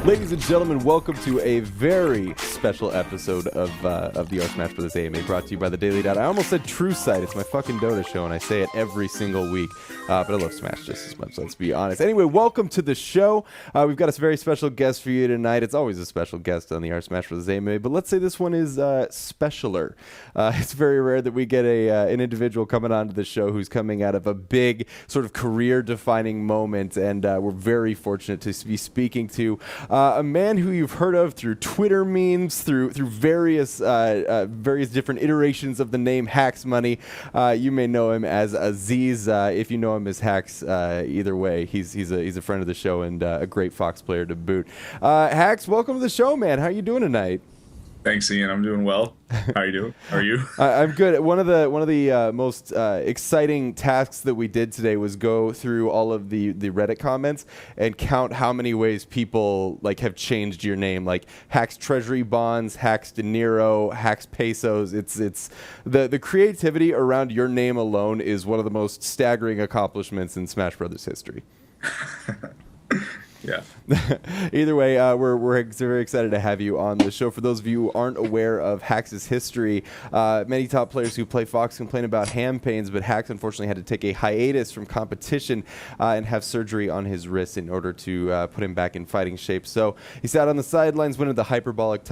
Ladies and gentlemen, welcome to a very special episode of the SmashBros AMA, brought to you by the Daily Dot. I almost said True Sight. It's my fucking Dota show, and I say it every single week. But I love Smash just as much, let's be honest. Anyway, welcome to the show. We've got a very special guest for you tonight. It's always a special guest on the SmashBros AMA, but let's say this one is specialer. It's very rare that we get an individual coming onto the show who's coming out of a big sort of career-defining moment, and we're very fortunate to be speaking to a man who you've heard of through Twitter memes, through various different iterations of the name Hax Money. You may know him as Aziz. If you know him as Hax, either way, he's a friend of the show and a great Fox player to boot. Hax, welcome to the show, man. How are you doing tonight? Thanks, Ian. I'm doing well. How are you doing? How are you? I'm good. One of the most exciting tasks that we did today was go through all of the Reddit comments and count how many ways people have changed your name, like Hax Treasury Bonds, Hax De Niro, Hax Pesos. It's the creativity around your name alone is one of the most staggering accomplishments in Smash Brothers history. Yeah. Either way, we're very excited to have you on the show. For those of you who aren't aware of Hax's history, many top players who play Fox complain about hand pains, but Hax unfortunately had to take a hiatus from competition and have surgery on his wrist in order to put him back in fighting shape. So he sat on the sidelines, went into the hyperbaric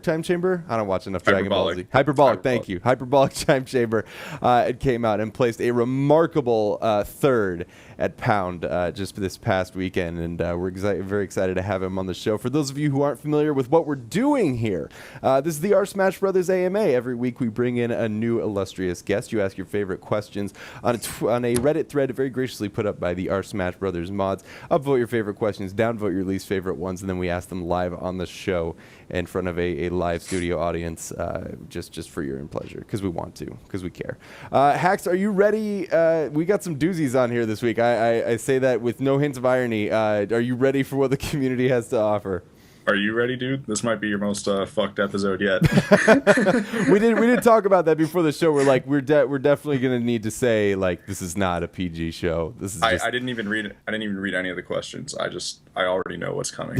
time chamber. I don't watch enough Dragon Ball Z. Hyperbolic, thank you. Hyperbolic time chamber. It came out and placed a remarkable third at Pound just this past weekend, and we're very excited to have him on the show. For those of you who aren't familiar with what we're doing here, this is the SmashBros AMA. Every week we bring in a new illustrious guest. You ask your favorite questions on a Reddit thread very graciously put up by the SmashBros mods. Upvote your favorite questions, downvote your least favorite ones, and then we ask them live on the show in front of a live studio audience, just for your pleasure, because we want to, because we care. Hax, are you ready? We got some doozies on here this week. I say that with no hints of irony. Are you ready for what the community has to offer? Are you ready, dude? This might be your most fucked episode yet. We did talk about that before the show. We're like, we're definitely gonna need to say this is not a PG show. This is. I didn't even read any of the questions. I already know what's coming.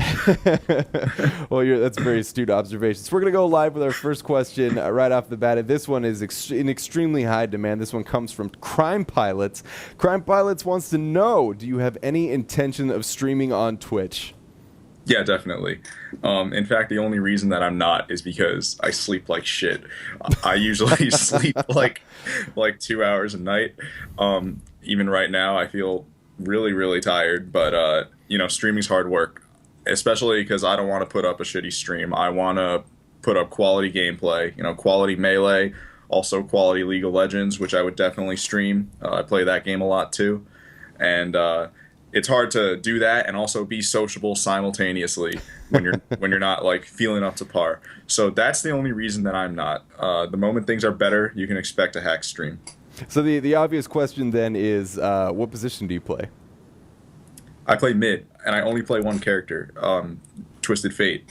Well, that's a very astute observation. So we're gonna go live with our first question right off the bat. And this one is in extremely high demand. This one comes from Crime Pilots. Crime Pilots wants to know: do you have any intention of streaming on Twitch? Yeah, definitely. In fact, the only reason that I'm not is because I sleep like shit. I usually sleep like 2 hours a night. Even right now, I feel really, really tired. But streaming's hard work, especially because I don't want to put up a shitty stream. I want to put up quality gameplay. Quality Melee, also quality League of Legends, which I would definitely stream. I play that game a lot too, and it's hard to do that and also be sociable simultaneously when you're not feeling up to par. So that's the only reason that I'm not. The moment things are better, you can expect a Hax stream. So the obvious question then is, what position do you play? I play mid, and I only play one character, Twisted Fate.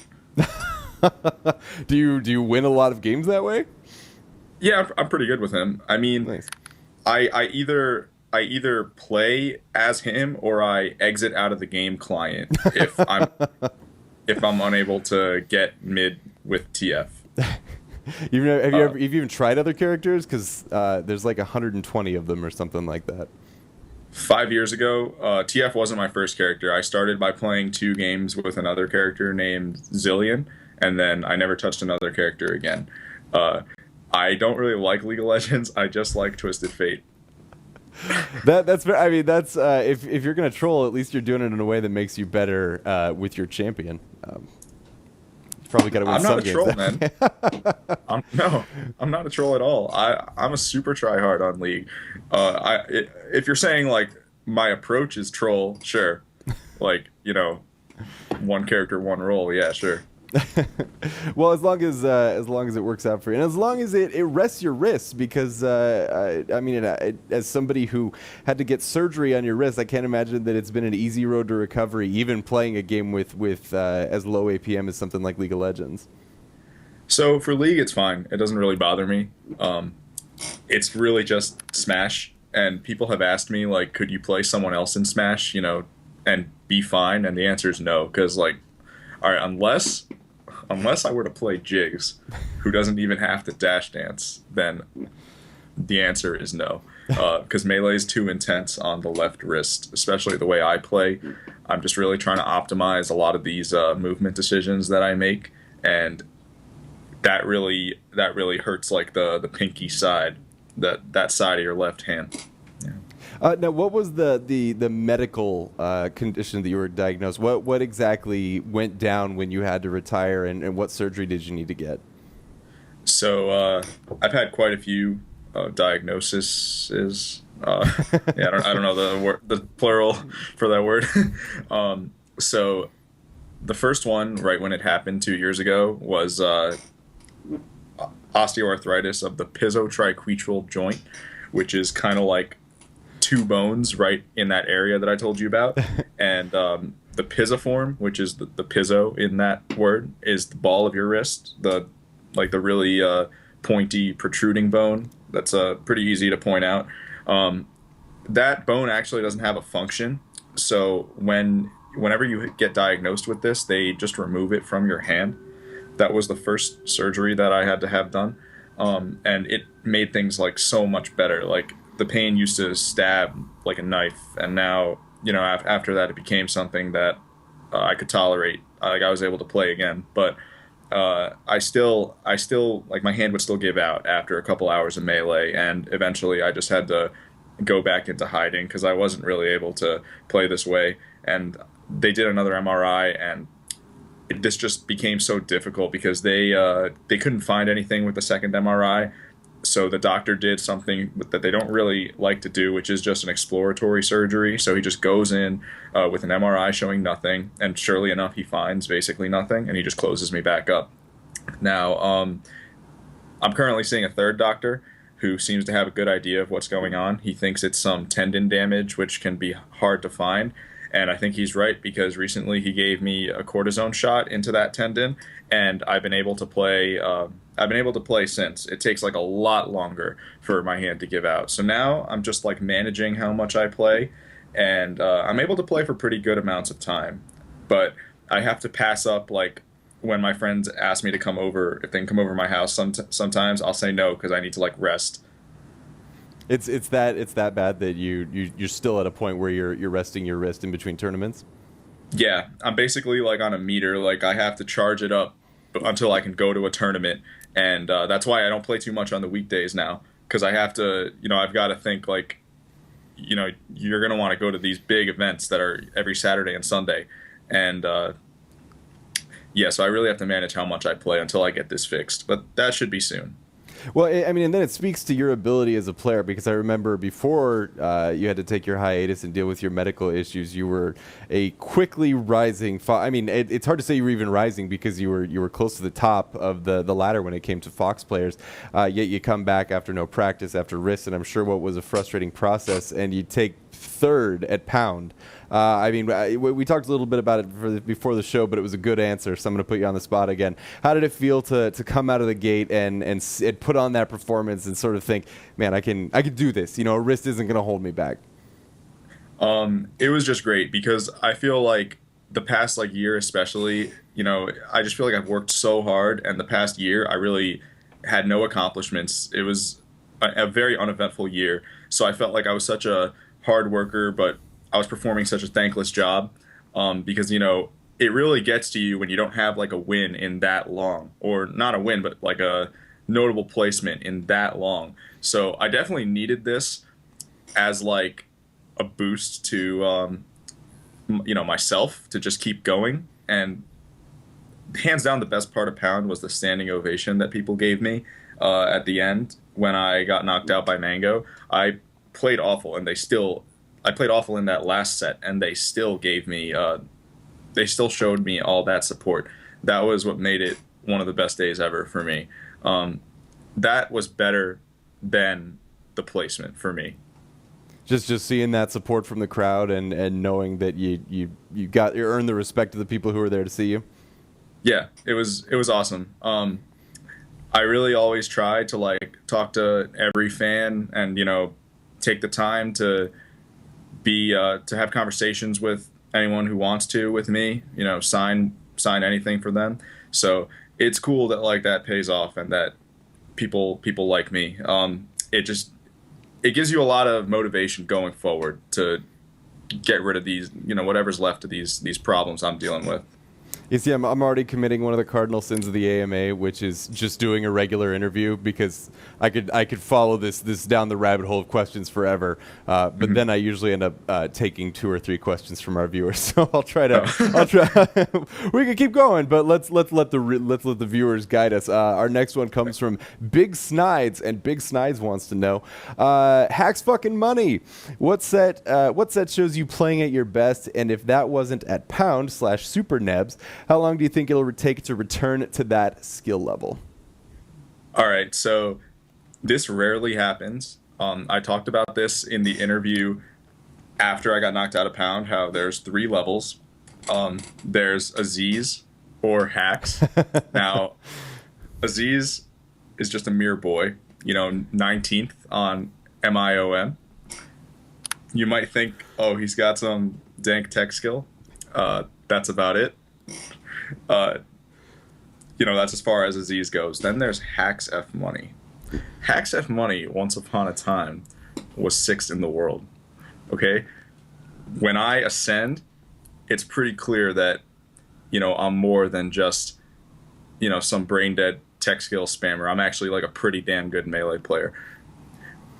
Do you win a lot of games that way? Yeah, I'm pretty good with him. I mean, nice. I either play as him or I exit out of the game client if I'm unable to get mid with TF. Have you even tried other characters? Because there's 120 of them or something like that. 5 years ago, TF wasn't my first character. I started by playing 2 games with another character named Zillion, and then I never touched another character again. I don't really like League of Legends. I just like Twisted Fate. That's if you're gonna troll, at least you're doing it in a way that makes you better with your champion. Probably got to win some games. I'm not a troll, man. I'm not a troll at all. I'm a super tryhard on League. If you're saying my approach is troll, sure. One character, one role, yeah, sure. Well, as long as it works out for you, and as long as it rests your wrists, because as somebody who had to get surgery on your wrist, I can't imagine that it's been an easy road to recovery, even playing a game with as low APM as something like League of Legends. So for League, it's fine. It doesn't really bother me. It's really just Smash. and people have asked me like, could you play someone else in Smash, and be fine? And the answer is no, because like, all right, unless I were to play Jigs, who doesn't even have to dash dance, then the answer is no, because melee is too intense on the left wrist, especially the way I play. I'm just really trying to optimize a lot of these movement decisions that I make, and that really hurts like the pinky side, that side of your left hand. Yeah. Now, what was the medical condition that you were diagnosed? What exactly went down when you had to retire, and what surgery did you need to get? So I've had quite a few diagnoses. Yeah, I don't know the plural for that word. So the first one, right when it happened 2 years ago, was osteoarthritis of the pisotriquetral joint, which is kind of like two bones right in that area that I told you about. And the pisiform, which is the pizzo in that word, is the ball of your wrist, the really pointy protruding bone. That's pretty easy to point out. That bone actually doesn't have a function. So whenever you get diagnosed with this, they just remove it from your hand. That was the first surgery that I had to have done, and it made things like so much better. Like the pain used to stab like a knife, and now after that it became something that I could tolerate. Like I was able to play again, but I still like my hand would still give out after a couple hours of melee, and eventually I just had to go back into hiding because I wasn't really able to play this way. And they did another MRI, and this just became so difficult because they couldn't find anything with the second MRI. So the doctor did something that they don't really like to do, which is just an exploratory surgery. So he just goes in with an MRI showing nothing, and surely enough, he finds basically nothing, and he just closes me back up. Now, I'm currently seeing a third doctor who seems to have a good idea of what's going on. He thinks it's some tendon damage, which can be hard to find. And I think he's right, because recently he gave me a cortisone shot into that tendon, and I've been able to play. I've been able to play since. It takes like a lot longer for my hand to give out. So now I'm just like managing how much I play, and I'm able to play for pretty good amounts of time. But I have to pass up like when my friends ask me to come over, if they can come over to my house. Sometimes I'll say no because I need to like rest. It's that bad that you're still at a point where you're resting your wrist in between tournaments? Yeah, I'm basically like on a meter. Like I have to charge it up until I can go to a tournament, and that's why I don't play too much on the weekdays now, because I have to. I've got to think like, you're gonna want to go to these big events that are every Saturday and Sunday, and yeah, so I really have to manage how much I play until I get this fixed. But that should be soon. Well, I mean, and then it speaks to your ability as a player, because I remember before you had to take your hiatus and deal with your medical issues, you were a quickly rising. I mean, it's hard to say you were even rising because you were close to the top of the ladder when it came to Fox players. Yet you come back after no practice, after wrist, and I'm sure what was a frustrating process, and you take third at Pound. I mean, we talked a little bit about it before the show, but it was a good answer, so I'm going to put you on the spot again. How did it feel to come out of the gate and put on that performance and sort of think, man, I can do this? A wrist isn't going to hold me back. It was just great because I feel like the past like year especially, I just feel like I've worked so hard, and the past year I really had no accomplishments. It was a very uneventful year, so I felt like I was such a hard worker, but I was performing such a thankless job, because it really gets to you when you don't have like a win in that long, or not a win, but like a notable placement in that long. So I definitely needed this as like a boost to myself to just keep going. And hands down, the best part of Pound was the standing ovation that people gave me at the end when I got knocked out by Mango. I played awful, and I played awful in that last set, and they still gave me, they still showed me all that support. That was what made it one of the best days ever for me. That was better than the placement for me. Just seeing that support from the crowd and knowing that you earned the respect of the people who were there to see you. Yeah, it was awesome. I really always try to like talk to every fan and take the time to to have conversations with anyone who wants to with me. You know, sign anything for them. So it's cool that like that pays off and that people like me. It gives you a lot of motivation going forward to get rid of these, you know, whatever's left of these problems I'm dealing with. You see, I'm already committing one of the cardinal sins of the AMA, which is just doing a regular interview, because I could follow this down the rabbit hole of questions forever. But then I usually end up taking 2 or 3 questions from our viewers. So I'll try. We can keep going, but let's let the viewers guide us. Our next one comes from Big Snides, and Big Snides wants to know, Hax fucking Money. What set shows you playing at your best? And if that wasn't at Pound/Super Nebs, how long do you think it'll take to return to that skill level? All right, so this rarely happens. I talked about this in the interview after I got knocked out of Pound, how there's 3 levels. There's Aziz or Hax. Now, Aziz is just a mere boy, you know, 19th on MIOM. You might think, oh, he's got some dank tech skill. That's about it. You know, that's as far as Aziz goes. Then there's Hax Money. Hax Money, once upon a time, was 6th in the world. Okay? When I ascend, it's pretty clear that, you know, I'm more than just, you know, some brain dead tech skill spammer. I'm actually like a pretty damn good melee player.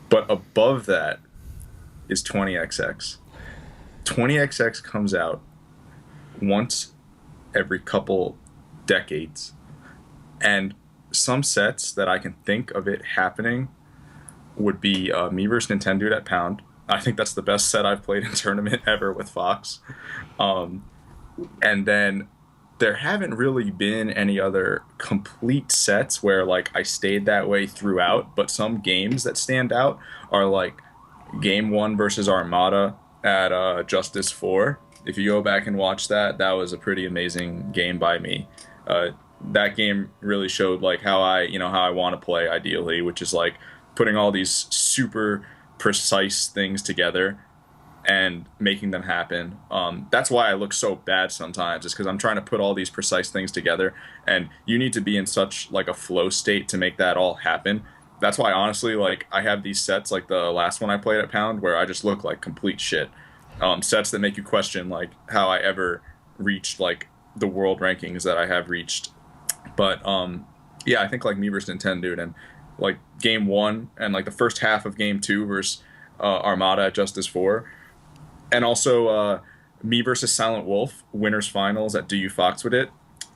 But above that is 20XX. 20XX comes out once every couple decades, and some sets that I can think of it happening would be me versus Nintendo at Pound. I think that's the best set I've played in tournament ever with Fox. And then there haven't really been any other complete sets where like I stayed that way throughout, but some games that stand out are like Game 1 versus Armada at Justice 4. If you go back and watch that, that was a pretty amazing game by me. That game really showed like how I want to play ideally, which is like putting all these super precise things together and making them happen. That's why I look so bad sometimes, is because I'm trying to put all these precise things together, and you need to be in such like a flow state to make that all happen. That's why honestly, like I have these sets like the last one I played at Pound where I just look like complete shit. Sets that make you question like how I ever reached like the world rankings that I have reached. But yeah, I think like me versus Nintendo and like Game 1 and like the first half of Game 2 versus Armada at Justice 4, and also me versus Silent Wolf winners finals at Do You Fox With It.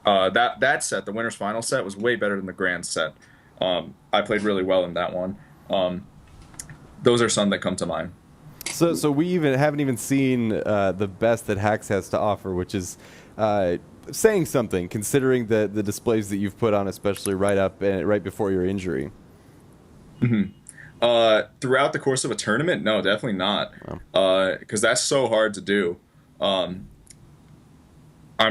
That set, the winners final set, was way better than the grand set. I played really well in that one. Those are some that come to mind. So we haven't even seen the best that Hax has to offer, which is saying something, considering the displays that you've put on, especially right before your injury. Mm-hmm. Throughout the course of a tournament, no, definitely not, because that's so hard to do. I'm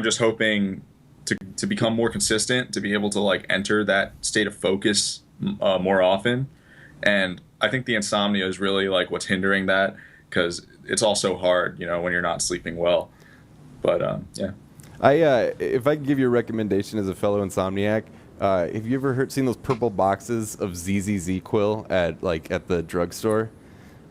just hoping to become more consistent, to be able to like enter that state of focus more often, and I think the insomnia is really like what's hindering that, because it's also hard, you know, when you're not sleeping well. But yeah. If I can give you a recommendation as a fellow insomniac, have you ever seen those purple boxes of ZZZ Quill at the drugstore?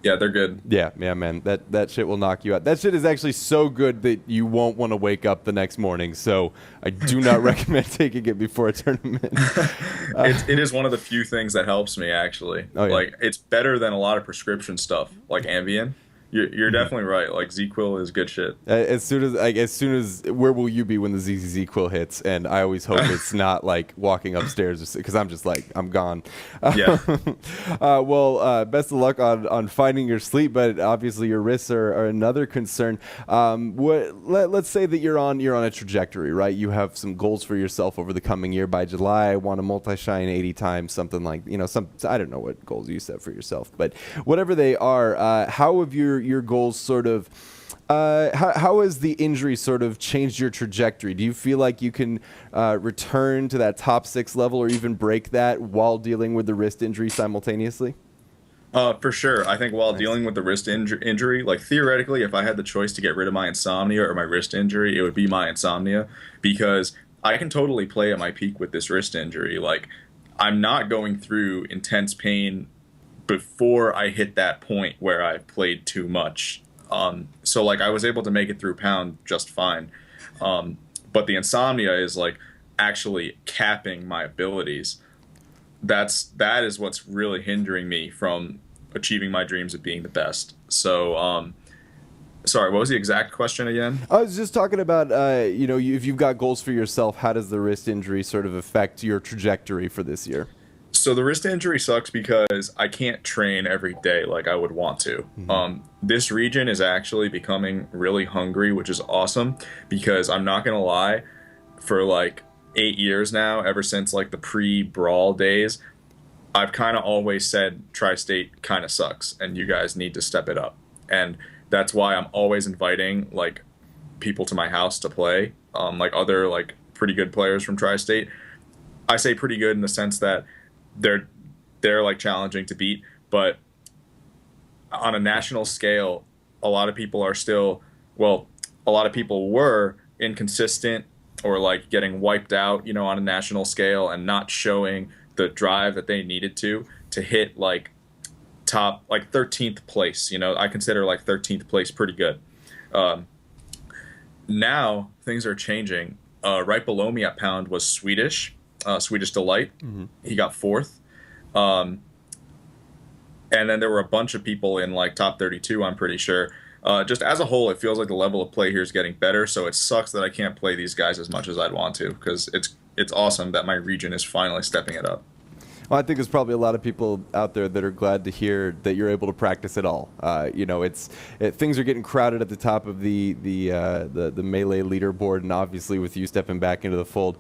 Yeah, they're good. Yeah, man. That shit will knock you out. That shit is actually so good that you won't want to wake up the next morning. So I do not recommend taking it before a tournament. It is one of the few things that helps me, actually. Oh, yeah. Like, it's better than a lot of prescription stuff, like Ambien. You're definitely right. Like, Z-Quill is good shit. As soon as where will you be when the ZZZ Quill hits? And I always hope it's not like walking upstairs, because I'm just like, I'm gone. Yeah. Well, best of luck on finding your sleep, but obviously your wrists are another concern. Let's say that you're on a trajectory, right? You have some goals for yourself over the coming year. By July, I want to multi-shine 80 times, something like, you know, I don't know what goals you set for yourself, but whatever they are, how have your goals sort of how has the injury sort of changed your trajectory? Do you feel like you can return to that top 6 level or even break that while dealing with the wrist injury simultaneously? For sure. I think while Nice. dealing with the wrist injury, like theoretically, if I had the choice to get rid of my insomnia or my wrist injury, it would be my insomnia because I can totally play at my peak with this wrist injury. Like, I'm not going through intense pain before I hit that point where I've played too much. So like I was able to make it through pound just fine. But the insomnia is like actually capping my abilities. That is what's really hindering me from achieving my dreams of being the best. So, sorry, what was the exact question again? I was just talking about, if you've got goals for yourself, how does the wrist injury sort of affect your trajectory for this year? So the wrist injury sucks because I can't train every day like I would want to. This region is actually becoming really hungry, which is awesome because I'm not gonna lie, for like 8 years now, ever since like the pre-brawl days, I've kind of always said Tri-State kind of sucks and you guys need to step it up. And that's why I'm always inviting like people to my house to play, like other like pretty good players from Tri-State. I say pretty good in the sense that they're like challenging to beat, but on a national scale, a lot of people are still, well, a lot of people were inconsistent or like getting wiped out, on a national scale and not showing the drive that they needed to hit like top like 13th place. I consider like 13th place pretty good. Now things are changing. Right below me at pound was Swedish Delight. He got fourth. And then there were a bunch of people in like top 32, I'm pretty sure. Just as a whole, it feels like the level of play here is getting better. So it sucks that I can't play these guys as much as I'd want to because it's awesome that my region is finally stepping it up. Well, I think there's probably a lot of people out there that are glad to hear that you're able to practice it all. Things are getting crowded at the top of the melee leaderboard, and obviously with you stepping back into the fold,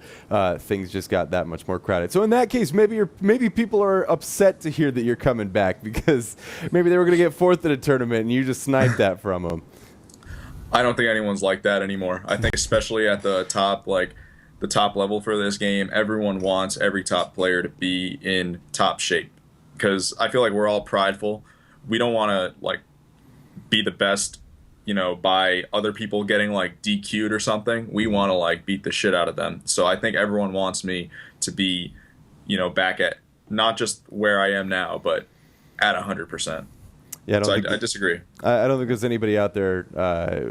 things just got that much more crowded. So in that case, maybe people are upset to hear that you're coming back because maybe they were going to get fourth in a tournament and you just sniped that from them. I don't think anyone's like that anymore. I think especially at the top, like the top level for this game, everyone wants every top player to be in top shape because I feel like we're all prideful. We don't want to like be the best, by other people getting like DQ'd or something. We want to like beat the shit out of them. So I think everyone wants me to be, back at not just where I am now, but at 100%. Yeah, I disagree. I don't think there's anybody out there,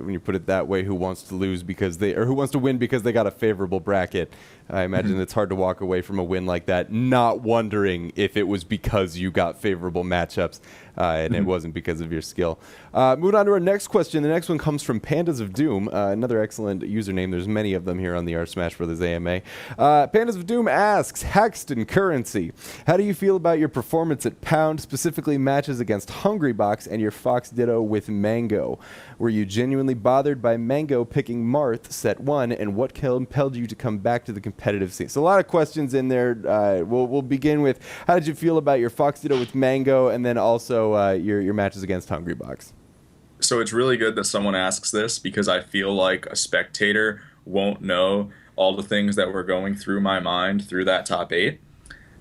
when you put it that way, who wants to lose who wants to win because they got a favorable bracket. I imagine it's hard to walk away from a win like that, not wondering if it was because you got favorable matchups and it wasn't because of your skill. Moving on to our next question. The next one comes from Pandas of Doom, another excellent username. There's many of them here on the SmashBros AMA. Pandas of Doom asks, Haxton Currency, how do you feel about your performance at Pound, specifically matches against Hungrybox and your Fox Ditto with Mango? Were you genuinely bothered by Mango picking Marth set 1, and what compelled you to come back to the competitive scene? So a lot of questions in there. We'll begin with, how did you feel about your Fox Ditto with Mango, and then also your matches against Hungrybox? So it's really good that someone asks this because I feel like a spectator won't know all the things that were going through my mind through that top 8.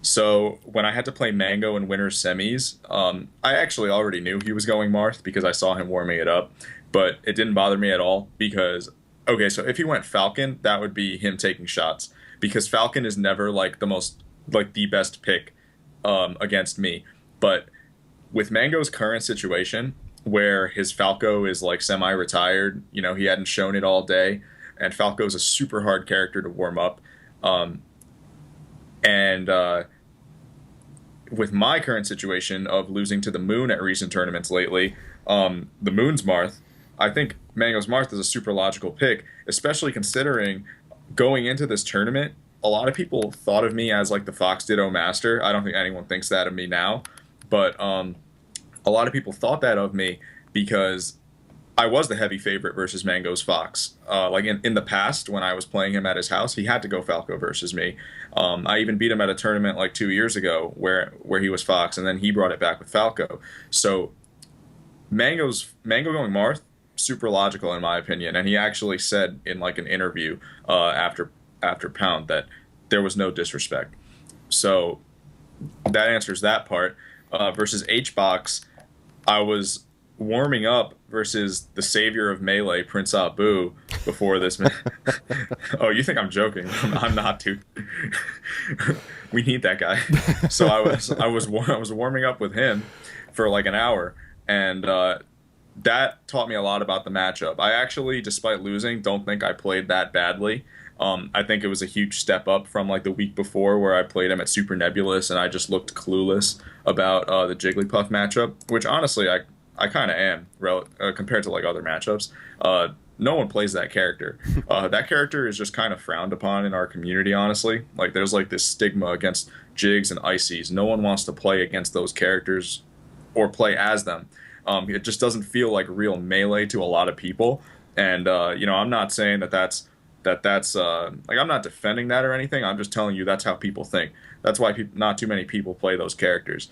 So when I had to play Mango in winner's semis, I actually already knew he was going Marth because I saw him warming it up, but it didn't bother me at all because, okay, so if he went Falcon, that would be him taking shots because Falcon is never like the best pick against me. But with Mango's current situation, where his Falco is like semi-retired, he hadn't shown it all day, and Falco's a super hard character to warm up. With my current situation of losing to the Moon at recent tournaments lately, the Moon's Marth, I think Mango's Marth is a super logical pick, especially considering going into this tournament, a lot of people thought of me as like the Fox Ditto master. I don't think anyone thinks that of me now, but a lot of people thought that of me because I was the heavy favorite versus Mango's Fox. Like in the past, when I was playing him at his house, he had to go Falco versus me. I even beat him at a tournament like 2 years ago where he was Fox, and then he brought it back with Falco. So Mango going Marth, super logical in my opinion, and he actually said in like an interview after Pound that there was no disrespect. So that answers that part. versus HBox, I was warming up versus the savior of Melee, Prince Abu, before this. Oh, you think I'm joking? I'm not, dude. We need that guy. So I was warming up with him for like an hour, and that taught me a lot about the matchup. I actually, despite losing, don't think I played that badly. I think it was a huge step up from like the week before where I played him at Super Nebulous and I just looked clueless about the Jigglypuff matchup, which honestly I kind of am compared to like other matchups. No one plays that character. That character is just kind of frowned upon in our community, honestly. Like there's like this stigma against Jigs and Icies. No one wants to play against those characters or play as them. It just doesn't feel like real Melee to a lot of people. And I'm not saying that's like I'm not defending that or anything. I'm just telling you that's how people think. That's why not too many people play those characters.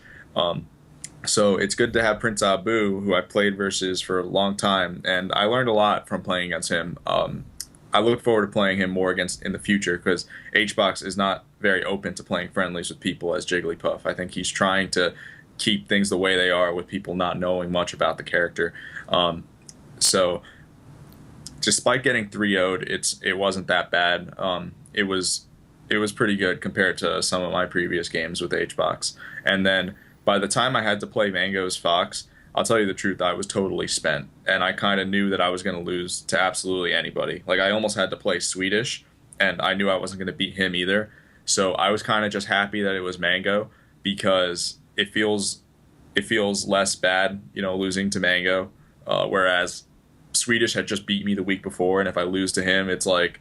So it's good to have Prince Abu, who I played versus for a long time, and I learned a lot from playing against him. I look forward to playing him more against in the future because HBox is not very open to playing friendlies with people as Jigglypuff. I think he's trying to keep things the way they are with people not knowing much about the character. So despite getting 3-0'd, it wasn't that bad. It was pretty good compared to some of my previous games with HBox. And then by the time I had to play Mango's Fox, I'll tell you the truth, I was totally spent. And I kind of knew that I was going to lose to absolutely anybody. Like I almost had to play Swedish, and I knew I wasn't going to beat him either. So I was kind of just happy that it was Mango because it feels less bad, losing to Mango. Whereas Swedish had just beat me the week before, and if I lose to him, it's like,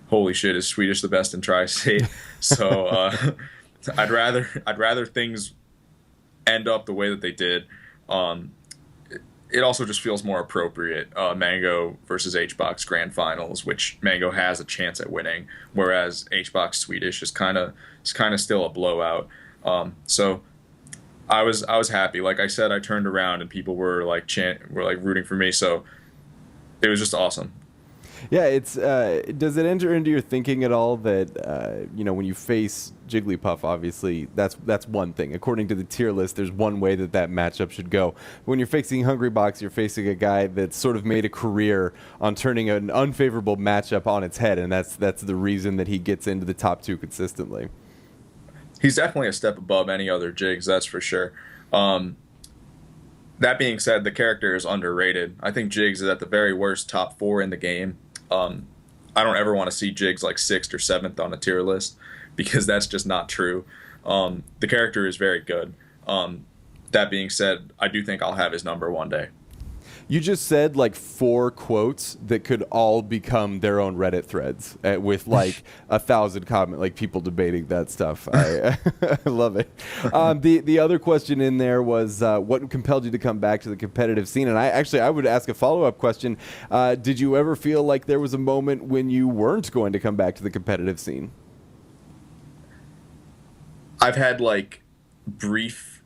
holy shit, is Swedish the best in Tri-State? So I'd rather things end up the way that they did. It also just feels more appropriate. Mango versus HBox Grand Finals, which Mango has a chance at winning, whereas HBox Swedish is kind of still a blowout. So I was happy. Like I said, I turned around and people were like rooting for me. So it was just awesome. Yeah, it's does it enter into your thinking at all that when you face Jigglypuff, obviously that's one thing. According to the tier list, there's one way that matchup should go. When you're facing Hungrybox, you're facing a guy that's sort of made a career on turning an unfavorable matchup on its head, and that's the reason that he gets into the top 2 consistently. He's definitely a step above any other Jigs, that's for sure. That being said, the character is underrated. I think Jigs is at the very worst top 4 in the game. I don't ever want to see Jigs like 6th or 7th on a tier list because that's just not true. The character is very good. That being said, I do think I'll have his number one day. You just said like 4 quotes that could all become their own Reddit threads with like 1,000 comment, like people debating that stuff. I love it. The other question in there was what compelled you to come back to the competitive scene? And I would ask a follow-up question. Did you ever feel like there was a moment when you weren't going to come back to the competitive scene? I've had like brief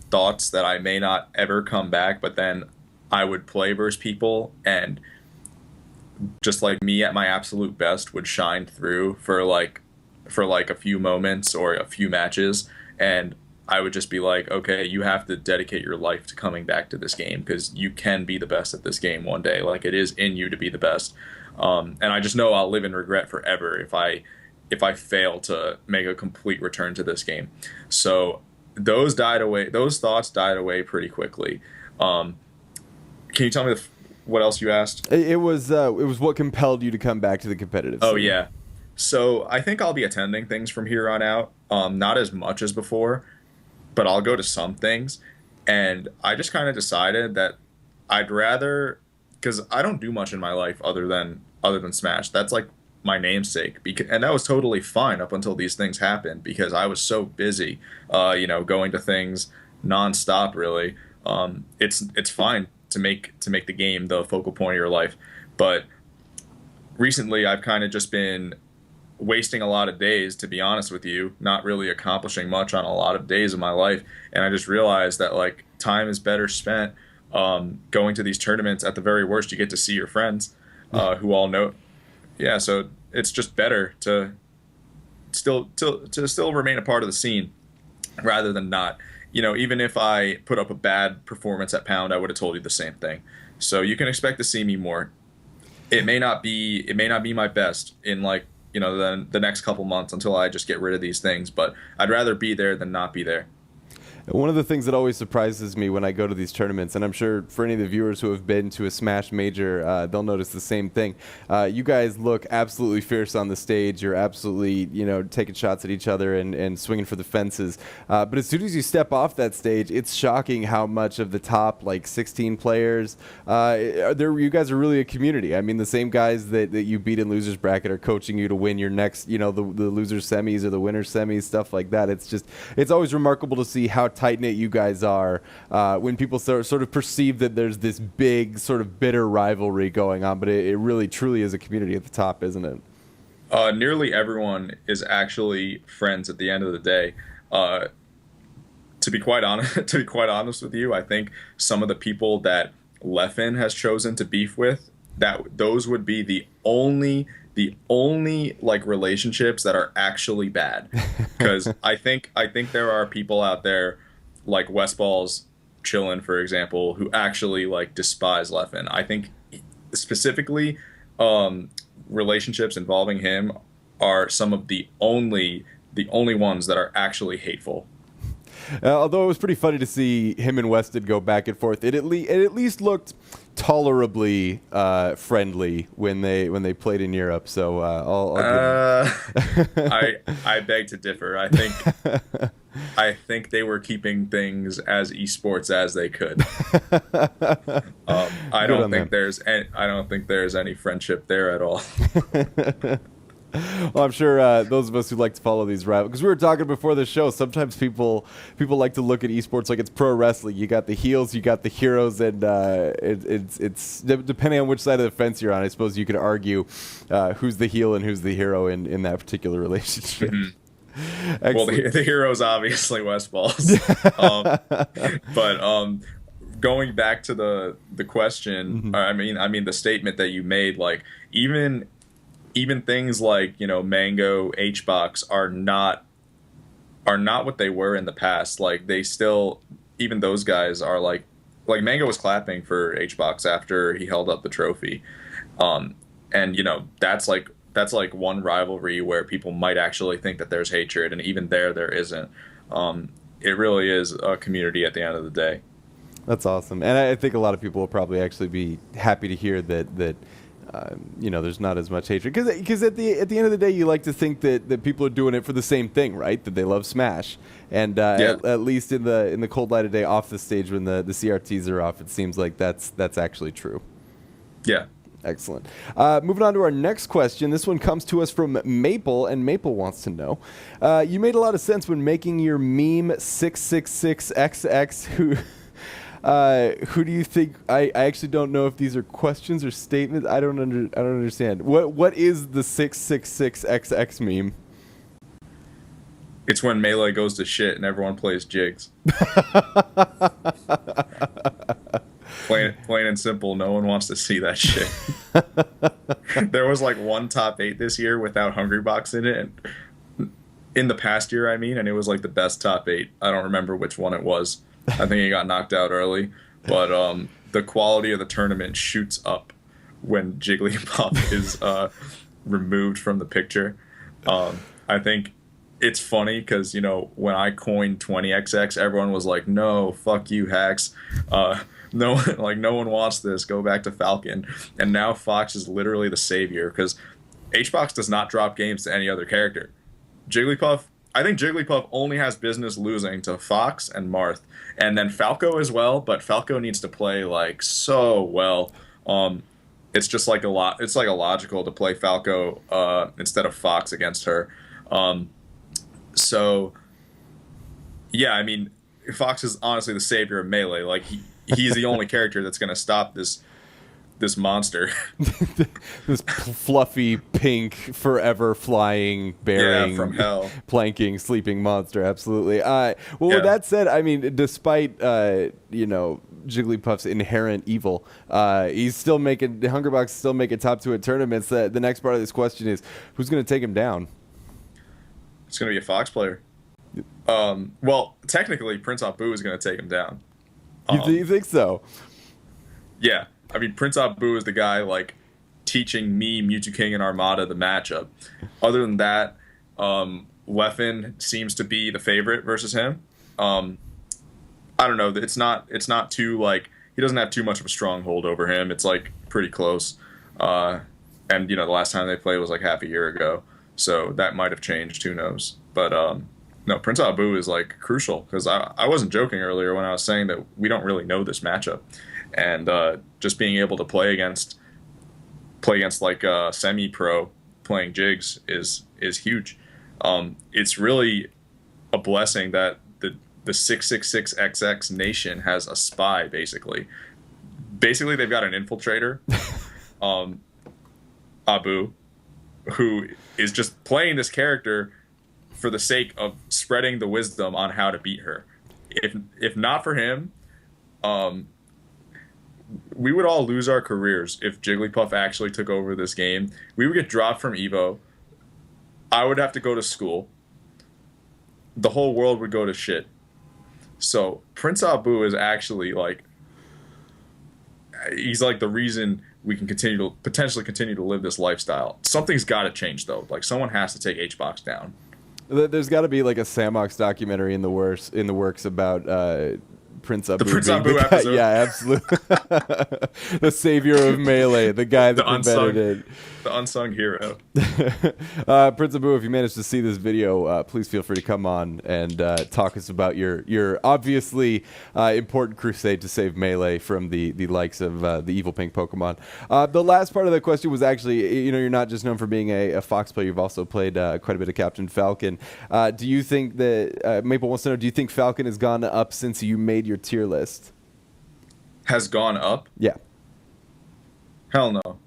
thoughts that I may not ever come back, but then I would play versus people and just like me at my absolute best would shine through for like a few moments or a few matches, and I would just be like, okay, you have to dedicate your life to coming back to this game because you can be the best at this game one day. Like it is in you to be the best. And I just know I'll live in regret forever if I fail to make a complete return to this game. So those thoughts died away pretty quickly. Can you tell me what else you asked? It was what compelled you to come back to the competitive scene. Oh yeah. So I think I'll be attending things from here on out. Not as much as before, but I'll go to some things. And I just kind of decided that I'd rather, because I don't do much in my life other than Smash. That's like my namesake, and that was totally fine up until these things happened because I was so busy, going to things nonstop. Really, it's fine to make the game the focal point of your life, but recently I've kind of just been wasting a lot of days, to be honest with you, not really accomplishing much on a lot of days of my life, and I just realized that like time is better spent going to these tournaments. At the very worst, you get to see your friends who all know. Yeah, so it's just better to still remain a part of the scene. rather than not. Even if I put up a bad performance at Pound, I would have told you the same thing. So you can expect to see me more. It may not be my best in like, the next couple months until I just get rid of these things, but I'd rather be there than not be there. One of the things that always surprises me when I go to these tournaments, and I'm sure for any of the viewers who have been to a Smash Major, they'll notice the same thing. You guys look absolutely fierce on the stage. You're absolutely, taking shots at each other and swinging for the fences. But as soon as you step off that stage, it's shocking how much of the top, 16 players, you guys are really a community. I mean, the same guys that you beat in losers bracket are coaching you to win your next, the losers semis or the winners semis, stuff like that. It's always remarkable to see how tight-knit you guys are when people sort of perceive that there's this big sort of bitter rivalry going on, but it really truly is a community at the top, isn't it? Nearly everyone is actually friends at the end of the day. To be quite honest with you, I think some of the people that Leffen has chosen to beef with, those would be the only relationships that are actually bad. Because I think there are people out there like Westball's Chillin', for example, who actually despise Leffen. I think specifically relationships involving him are some of the only ones that are actually hateful. Although it was pretty funny to see him and Weston go back and forth. It at least looked tolerably friendly when they played in Europe. So I beg to differ. I think they were keeping things as esports as they could. I don't think there's any friendship there at all. Well, I'm sure those of us who like to follow these rivals, because we were talking before the show, sometimes people like to look at esports like it's pro wrestling. You got the heels, you got the heroes, and it's depending on which side of the fence you're on, I suppose you could argue who's the heel and who's the hero in that particular relationship. Mm-hmm. Well, the hero's obviously Westballs. But going back to the question, mm-hmm. I mean the statement that you made, even things like Mango, HBox are not what they were in the past. They still, even those guys are like Mango was clapping for HBox after he held up the trophy, and that's one rivalry where people might actually think that there's hatred, and even there isn't. It really is a community at the end of the day. That's awesome, and I think a lot of people will probably actually be happy to hear that there's not as much hatred, because at the end of the day, you like to think that people are doing it for the same thing, right? That they love Smash, and at least in the cold light of day off the stage when the CRTs are off, it seems like that's actually true. Yeah. Excellent. Moving on to our next question. This one comes to us from Maple, and Maple wants to know, you made a lot of sense when making your meme 666XX. Who do you think? I actually don't know if these are questions or statements. I don't understand. What is the 666XX meme? It's when Melee goes to shit and everyone plays jigs. Plain and simple, no one wants to see that shit. There was one top 8 this year without Hungrybox in it. And in the past year, and it was the best top 8. I don't remember which one it was. I think he got knocked out early. But the quality of the tournament shoots up when Jigglypuff is removed from the picture. I think it's funny because, when I coined 20XX, everyone was like, no, fuck you, Hax. No one wants this. Go back to Falcon. And now Fox is literally the savior because HBox does not drop games to any other character. I think Jigglypuff only has business losing to Fox and Marth, and then Falco as well. But Falco needs to play so well. It's just it's illogical to play Falco instead of Fox against her. So yeah, Fox is honestly the savior of Melee. He's the only character that's going to stop this monster. This fluffy, pink, forever flying, bearing, from hell, planking, sleeping monster. Absolutely. With that said, despite Jigglypuff's inherent evil, he's still making Hungrybox still making top 2 at tournaments. The next part of this question is, who's going to take him down? It's going to be a Fox player. Well, technically, Prince Abu is going to take him down. You think so? Yeah, I mean, Prince Abu is the guy like teaching me, Mewtwo King, and Armada the matchup. Other than that, Leffen seems to be the favorite versus him. I don't know. It's not too like he doesn't have too much of a stronghold over him. It's like pretty close. And the last time they played was like half a year ago, so that might have changed. Who knows? But no, Prince Abu is like crucial because I wasn't joking earlier when I was saying that we don't really know this matchup, and just being able to play against like semi-pro playing Jigs is huge. It's really a blessing that the 666XX nation has a spy. Basically, they've got an infiltrator, Abu, who is just playing this character for the sake of spreading the wisdom on how to beat her. If not for him, we would all lose our careers if Jigglypuff actually took over this game. We would get dropped from Evo. I would have to go to school. The whole world would go to shit. So Prince Abu is actually like, he's like the reason we can potentially continue to live this lifestyle. Something's got to change though. Like someone has to take HBox down. There's got to be like a Samox documentary in the works about Prince Abu. The Prince Abu episode. Yeah, absolutely. The savior of Melee, the guy that invented it. The unsung hero. Prince Abu, if you managed to see this video, please feel free to come on and talk us about your obviously important crusade to save Melee from the likes of the evil pink Pokemon. The last part of the question was actually, you're not just known for being a Fox player, you've also played quite a bit of Captain Falcon. Do you think that, Maple wants to know, do you think Falcon has gone up since you made your tier list? Has gone up? Yeah. Hell no.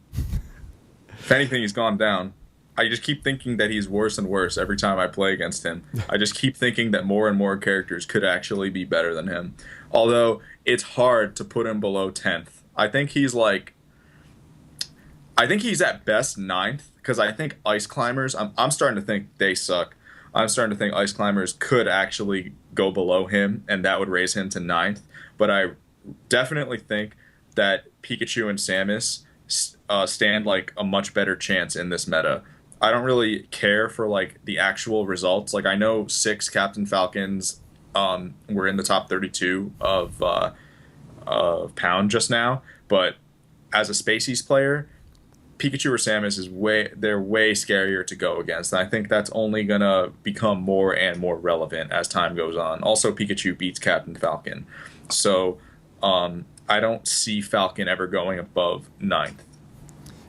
If anything, he's gone down. I just keep thinking that he's worse and worse every time I play against him. I just keep thinking that more and more characters could actually be better than him. Although, it's hard to put him below 10th. I think he's at best 9th, because I think Ice Climbers, I'm starting to think they suck. I'm starting to think Ice Climbers could actually go below him, and that would raise him to 9th. But I definitely think that Pikachu and Samus stand like a much better chance in this meta. I don't really care for like the actual results. Like I know 6 Captain Falcons were in the top 32 of Pound just now, but as a Spacies player, Pikachu or Samus they're way scarier to go against. And I think that's only gonna become more and more relevant as time goes on. Also, Pikachu beats Captain Falcon, so I don't see Falcon ever going above 9th.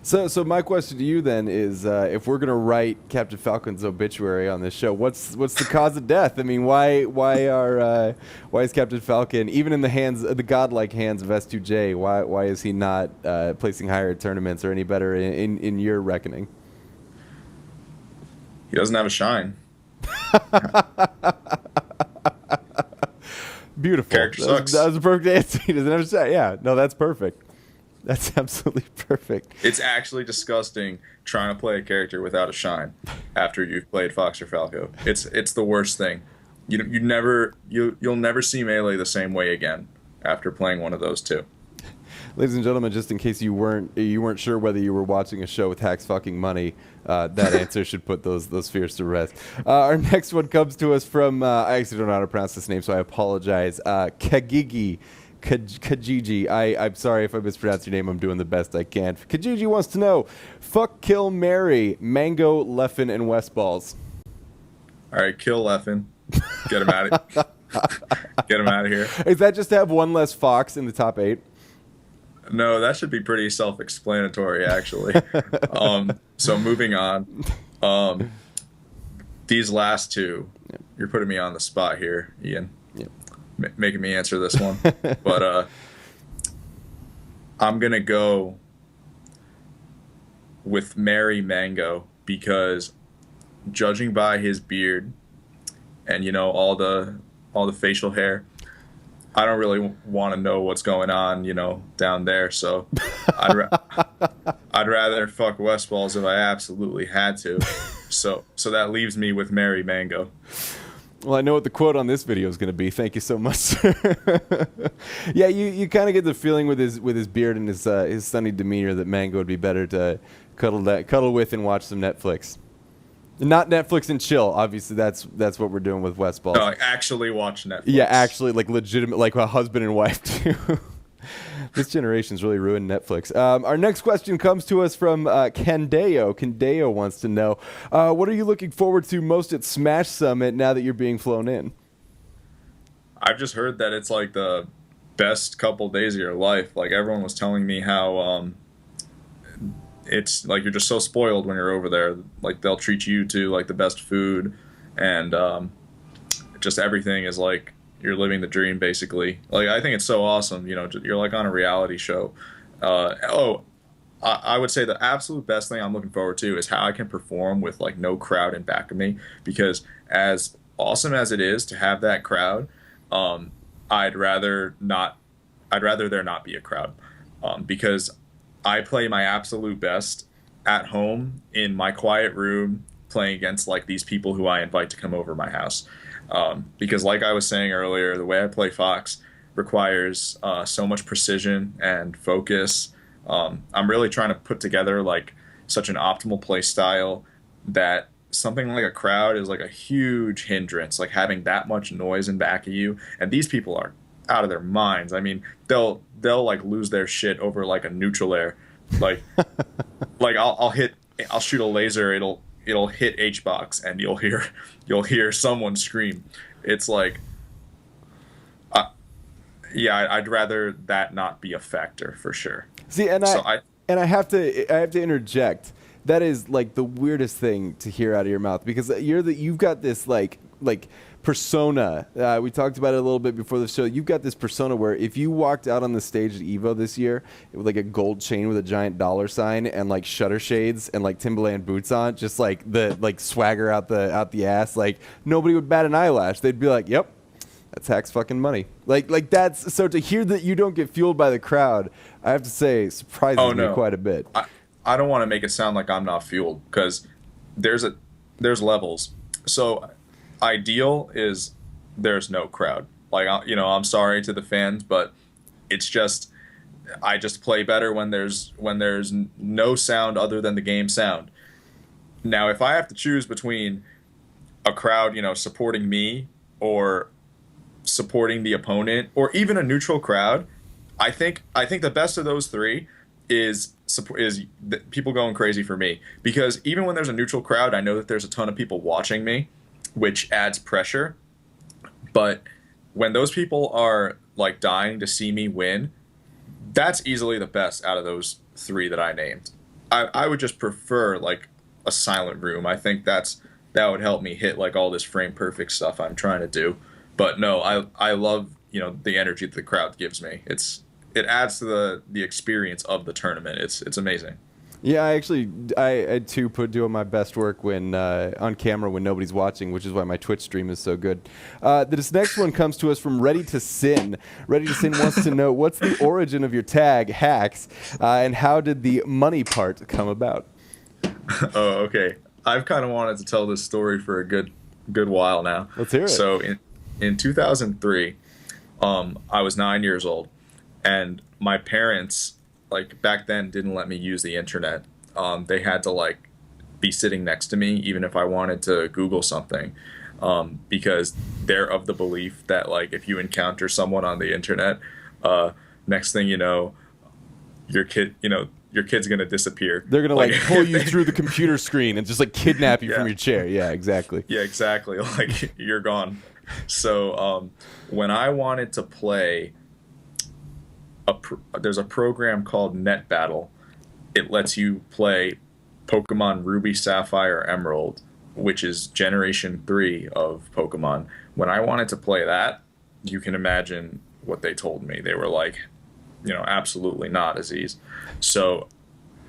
So my question to you then is, if we're gonna write Captain Falcon's obituary on this show, what's the cause of death? I mean, why is Captain Falcon, even in the godlike hands of S2J, why is he not placing higher at tournaments or any better in your reckoning? He doesn't have a shine. Beautiful. Character sucks. That was a perfect answer. He doesn't have a shine. Yeah, no, that's perfect. That's absolutely perfect. It's actually disgusting trying to play a character without a shine after you've played Fox or Falco. It's the worst thing. You'll never see Melee the same way again after playing one of those two. Ladies and gentlemen, just in case you weren't sure whether you were watching a show with Hax fucking Money, that answer should put those fears to rest. Our next one comes to us from I actually don't know how to pronounce this name, so I apologize. Kagigi. Kajiji, I'm sorry if I mispronounced your name. I'm doing the best I can. Kajiji wants to know, fuck, kill, marry, Mango, Leffen, and Westballs. All right, kill Leffen. Get him out of here. Is that just to have one less Fox in the top 8? No, that should be pretty self-explanatory, actually. So moving on. These last two, you're putting me on the spot here, Ian. Yep. Making me answer this one. But I'm going to go with Mary Mango because judging by his beard and, all the facial hair, I don't really want to know what's going on, down there. So I'd rather fuck Westballs if I absolutely had to. So that leaves me with Mary Mango. Well, I know what the quote on this video is going to be. Thank you so much, sir. Yeah, you kind of get the feeling with his beard and his sunny demeanor that Mango would be better to cuddle with and watch some Netflix. Not Netflix and chill. Obviously, that's what we're doing with Westball. No, actually watch Netflix. Yeah, actually, like legitimate, like a husband and wife too. This generation's really ruined Netflix. Our next question comes to us from Kendeo. Kendeo wants to know, what are you looking forward to most at Smash Summit now that you're being flown in? I've just heard that it's like the best couple days of your life. Like everyone was telling me how it's like you're just so spoiled when you're over there. Like they'll treat you to like the best food, and just everything is like you're living the dream basically. Like I think it's so awesome. You know, you're like on a reality show. I would say the absolute best thing I'm looking forward to is how I can perform with like no crowd in back of me, because as awesome as it is to have that crowd, I'd rather there not be a crowd, because I play my absolute best at home in my quiet room playing against like these people who I invite to come over my house. Because like I was saying earlier, the way I play Fox requires so much precision and focus. I'm really trying to put together like such an optimal play style that something like a crowd is like a huge hindrance, like having that much noise in back of you. And these people are out of their minds. I mean, they'll like lose their shit over like a neutral air. Like like I'll shoot a laser, it'll hit H box and you'll hear someone scream. It's like I'd rather that not be a factor for sure. See, and I have to interject. That is like the weirdest thing to hear out of your mouth, because you've got this like persona. We talked about it a little bit before the show. You've got this persona where if you walked out on the stage at Evo this year with like a gold chain with a giant dollar sign and like shutter shades and like Timberland boots on, just like the like swagger out the ass, like nobody would bat an eyelash. They'd be like, "Yep, that's Hax fucking money." Like that's so to hear that you don't get fueled by the crowd, I have to say surprises me quite a bit. I don't want to make it sound like I'm not fueled, because there's levels. So ideal is there's no crowd. Like, I'm sorry to the fans, but it's just I just play better when there's no sound other than the game sound. Now, if I have to choose between a crowd, supporting me or supporting the opponent, or even a neutral crowd, I think the best of those three is people going crazy for me, because even when there's a neutral crowd, I know that there's a ton of people watching me, which adds pressure. But when those people are like dying to see me win, that's easily the best out of those three that I named. I would just prefer like a silent room. I think that would help me hit like all this frame perfect stuff I'm trying to do. But no, I love the energy that the crowd gives me. It adds to the experience of the tournament. It's amazing. Yeah, I too doing my best work when on camera when nobody's watching, which is why my Twitch stream is so good. This next one comes to us from Ready to Sin. Ready to Sin wants to know, what's the origin of your tag Hax, and how did the money part come about? Oh, okay. I've kind of wanted to tell this story for a good while now. Let's hear it. So in 2003, I was 9 years old, and my parents, like back then, didn't let me use the internet. They had to like be sitting next to me even if I wanted to Google something, because they're of the belief that like if you encounter someone on the internet, next thing you know, your kid's gonna disappear. They're gonna like pull you through the computer screen and just like kidnap you from your chair. Yeah, exactly. Yeah, exactly. Like you're gone. So when I wanted to play, there's a program called Net Battle. It lets you play Pokemon Ruby, Sapphire, Emerald, which is Generation 3 of Pokemon. When I wanted to play that, you can imagine what they told me. They were like, absolutely not, Aziz. So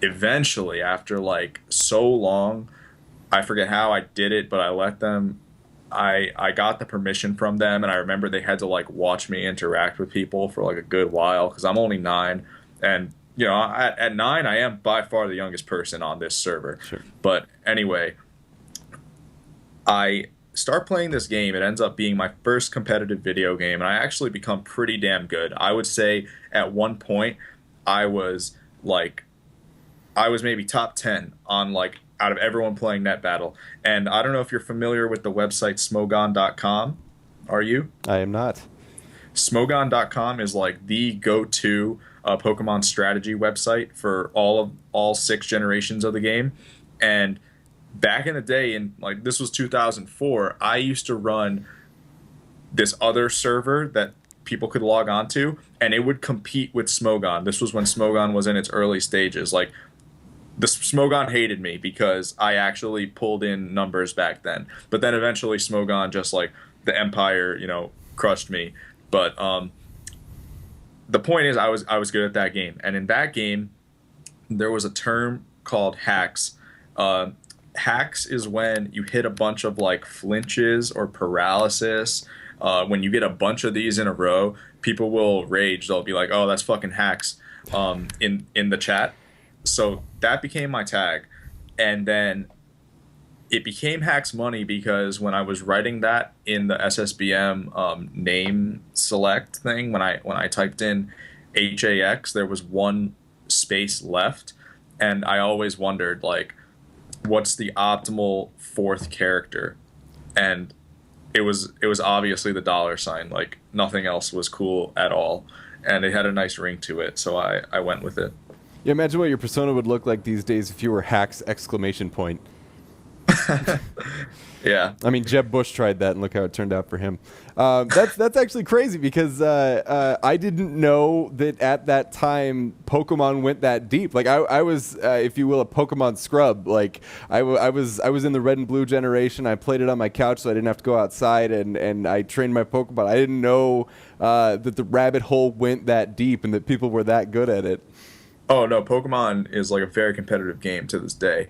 eventually, after like so long, I forget how I did it, but I let them. I got the permission from them, and I remember they had to like watch me interact with people for like a good while, because I'm only 9, and at 9 I am by far the youngest person on this server. Sure. But anyway, I start playing this game. It ends up being my first competitive video game, and I actually become pretty damn good. I would say at one point I was like I was maybe top 10 on like out of everyone playing Net Battle. And I don't know if you're familiar with the website smogon.com. Are you? I am not. Smogon.com is like the go-to Pokemon strategy website for all 6 generations of the game. And back in the day, in like this was 2004, I used to run this other server that people could log on to, and it would compete with Smogon. This was when Smogon was in its early stages. Like, the Smogon hated me because I actually pulled in numbers back then. But then eventually Smogon, just like the Empire, crushed me. But the point is, I was good at that game, and in that game, there was a term called Hax. Hax is when you hit a bunch of like flinches or paralysis. When you get a bunch of these in a row, people will rage. They'll be like, "Oh, that's fucking Hax," in the chat. So that became my tag, and then it became Hax Money because when I was writing that in the SSBM name select thing, when I typed in HAX, there was one space left, and I always wondered like, what's the optimal 4th character, and it was obviously the $sign. Like, nothing else was cool at all, and it had a nice ring to it, so I went with it. Yeah, imagine what your persona would look like these days if you were Hax ! Yeah. I mean, Jeb Bush tried that, and look how it turned out for him. That's actually crazy because I didn't know that at that time Pokemon went that deep. Like I was, if you will, a Pokemon scrub. Like I was in the red and blue generation. I played it on my couch, so I didn't have to go outside, and I trained my Pokemon. I didn't know that the rabbit hole went that deep and that people were that good at it. Oh no, Pokemon is like a very competitive game to this day.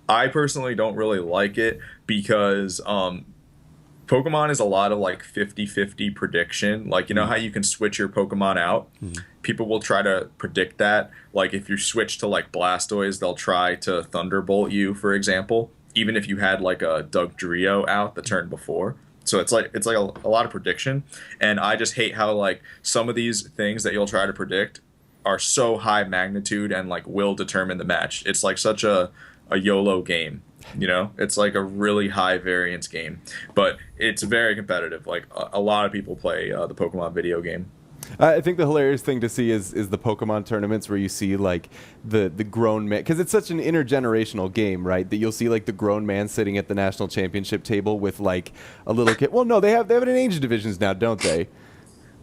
I personally don't really like it because Pokemon is a lot of like 50-50 prediction. Like, you know how you can switch your Pokemon out? Mm-hmm. People will try to predict that. Like, if you switch to like Blastoise, they'll try to Thunderbolt you, for example, even if you had like a Dugtrio out the turn before. So it's like a lot of prediction, and I just hate how like some of these things that you'll try to predict are so high magnitude and like will determine the match. It's like such a YOLO game, it's like a really high variance game, but it's very competitive. Like a lot of people play the Pokemon video game. I think the hilarious thing to see is the Pokemon tournaments where you see like the grown man, because it's such an intergenerational game, right? That you'll see like the grown man sitting at the national championship table with like a little kid. Well, no, they have it in age divisions now, don't they?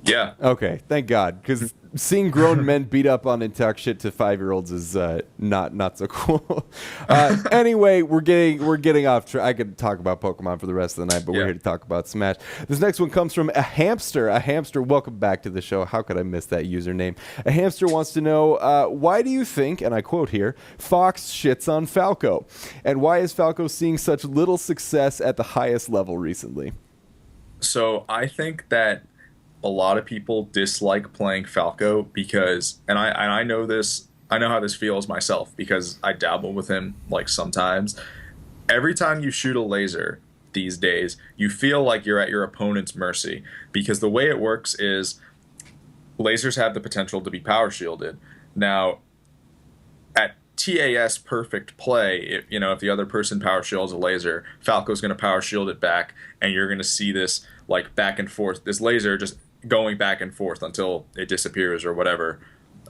Yeah. Okay, thank God, because seeing grown men beat up on and talk shit to 5-year-olds is not so cool. Anyway, we're getting off track. I could talk about Pokemon for the rest of the night, but we're here to talk about Smash. This next one comes from a hamster. A hamster, welcome back to the show. How could I miss that username? A hamster wants to know, why do you think, and I quote here, Fox shits on Falco? And why is Falco seeing such little success at the highest level recently? So I think that a lot of people dislike playing Falco because, and I know this, I know how this feels myself because I dabble with him like sometimes. Every time you shoot a laser these days, you feel like you're at your opponent's mercy because the way it works is lasers have the potential to be power shielded. Now, at TAS perfect play, if the other person power shields a laser, Falco's going to power shield it back, and you're going to see this like back and forth, this laser just going back and forth until it disappears or whatever.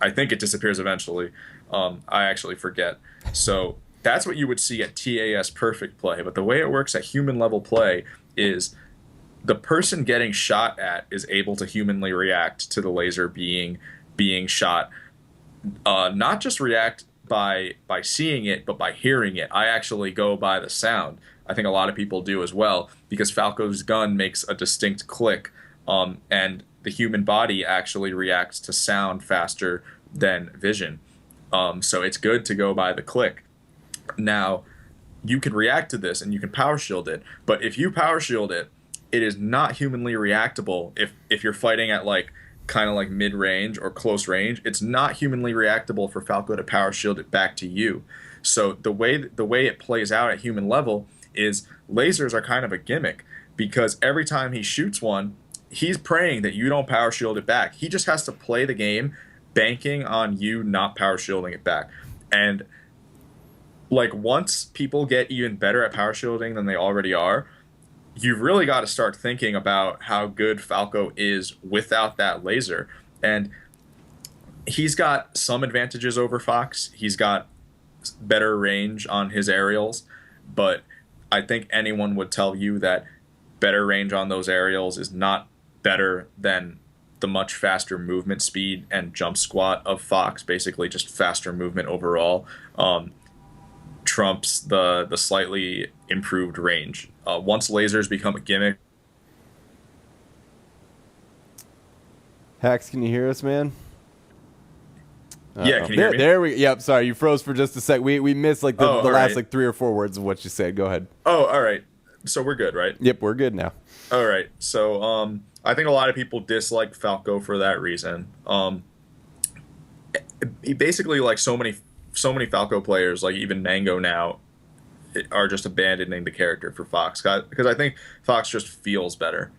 I think it disappears eventually. I actually forget. So that's what you would see at TAS perfect play. But the way it works at human level play is the person getting shot at is able to humanly react to the laser being shot. Not just react by seeing it, but by hearing it. I actually go by the sound. I think a lot of people do as well because Falco's gun makes a distinct click. And the human body actually reacts to sound faster than vision. So it's good to go by the click. Now, you can react to this and you can power shield it, but if you power shield it, it is not humanly reactable. If you're fighting at like kind of like mid-range or close range, it's not humanly reactable for Falco to power shield it back to you. So the way it plays out at human level is lasers are kind of a gimmick because every time he shoots one, he's praying that you don't power shield it back. He just has to play the game banking on you not power shielding it back. And like once people get even better at power shielding than they already are, you've really got to start thinking about how good Falco is without that laser. And he's got some advantages over Fox. He's got better range on his aerials, but I think anyone would tell you that better range on those aerials is not better than the much faster movement speed and jump squat of Fox, basically just faster movement overall. Trumps the slightly improved range. Once lasers become a gimmick. Hax, can you hear us, man? Yeah, can you hear me? There we. Yep. Sorry, you froze for just a sec. We missed like the last right. like 3 or 4 words of what you said. Go ahead. Oh, all right. So we're good, right? Yep, we're good now. All right. So I think a lot of people dislike Falco for that reason. Basically, like so many Falco players, like even Mango now, are just abandoning the character for Fox because I think Fox just feels better.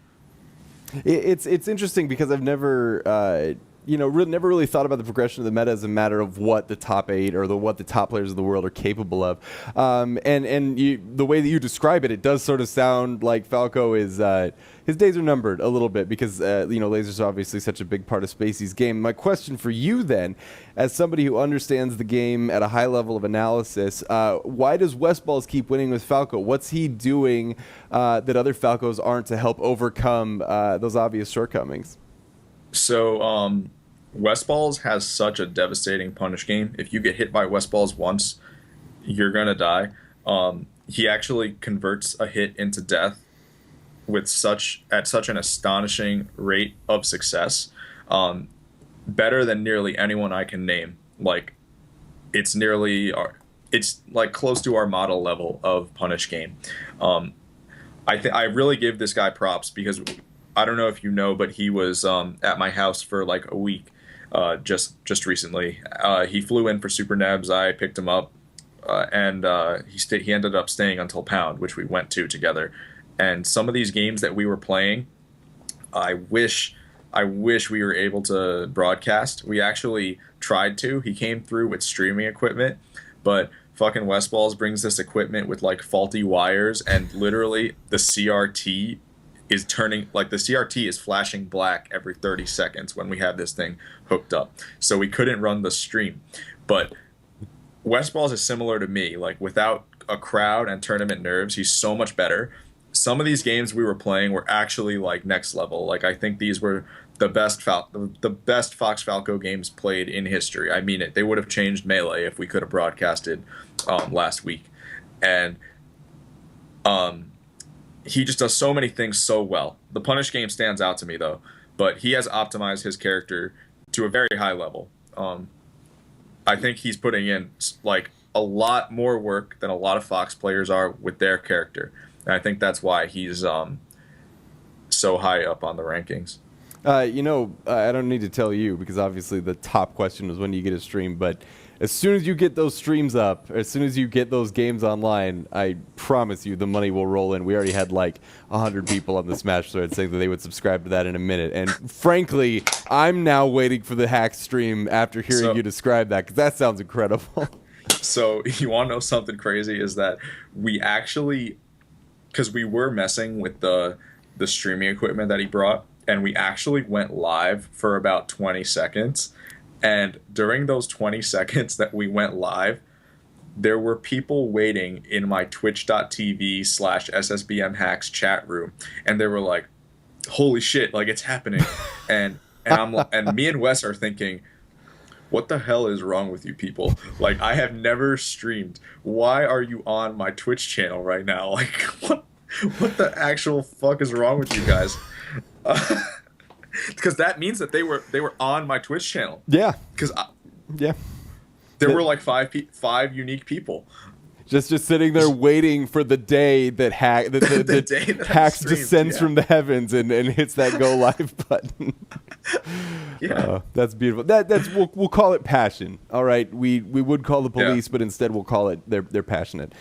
It's interesting because I've never never really thought about the progression of the meta as a matter of what the top 8 or what the top players of the world are capable of. The way that you describe it, it does sort of sound like Falco is his days are numbered a little bit because lasers are obviously such a big part of Spacey's game. My question for you then, as somebody who understands the game at a high level of analysis, why does Westballs keep winning with Falco? What's he doing that other Falcos aren't to help overcome those obvious shortcomings? So, Westballs has such a devastating punish game. If you get hit by Westballs once, you're gonna die. He actually converts a hit into death with such an astonishing rate of success. Better than nearly anyone I can name. Like, it's like close to our model level of punish game. I really give this guy props because I don't know if you know, but he was at my house for like a week just recently. He flew in for Super Nebs. I picked him up, and he ended up staying until Pound, which we went to together. And some of these games that we were playing, I wish we were able to broadcast. We actually tried to. He came through with streaming equipment, but fucking Westballs brings this equipment with like faulty wires, and literally the CRT is flashing black every 30 seconds when we have this thing hooked up. So we couldn't run the stream. But Westballs is similar to me. Like, without a crowd and tournament nerves, he's so much better. Some of these games we were playing were actually like next level. Like, I think these were the best Fox Falco games played in history. I mean it. They would have changed Melee if we could have broadcasted last week. And he just does so many things so well. The punish game stands out to me though, but he has optimized his character to a very high level. I think he's putting in like a lot more work than a lot of Fox players are with their character. And I think that's why he's so high up on the rankings. I don't need to tell you because obviously the top question was when do you get a stream, but as soon as you get those streams up, as soon as you get those games online, I promise you the money will roll in. We already had like 100 people on the Smash thread saying that they would subscribe to that in a minute. And frankly, I'm now waiting for the Hax stream after hearing you describe that because that sounds incredible. So you want to know something crazy is that we actually, because we were messing with the streaming equipment that he brought, and we actually went live for about 20 seconds. And during those 20 seconds that we went live, there were people waiting in my twitch.tv/SSBMHax chat room. And they were like, holy shit, like it's happening. and me and Wes are thinking, what the hell is wrong with you people? Like, I have never streamed. Why are you on my Twitch channel right now? Like, what the actual fuck is wrong with you guys? Because that means that they were on my Twitch channel. Yeah. Because there were like five unique people. Just sitting there waiting for the day that Hax descends from the heavens and hits that go live button. Yeah, that's beautiful. We'll call it passion. All right, we would call the police, but instead we'll call it they're passionate.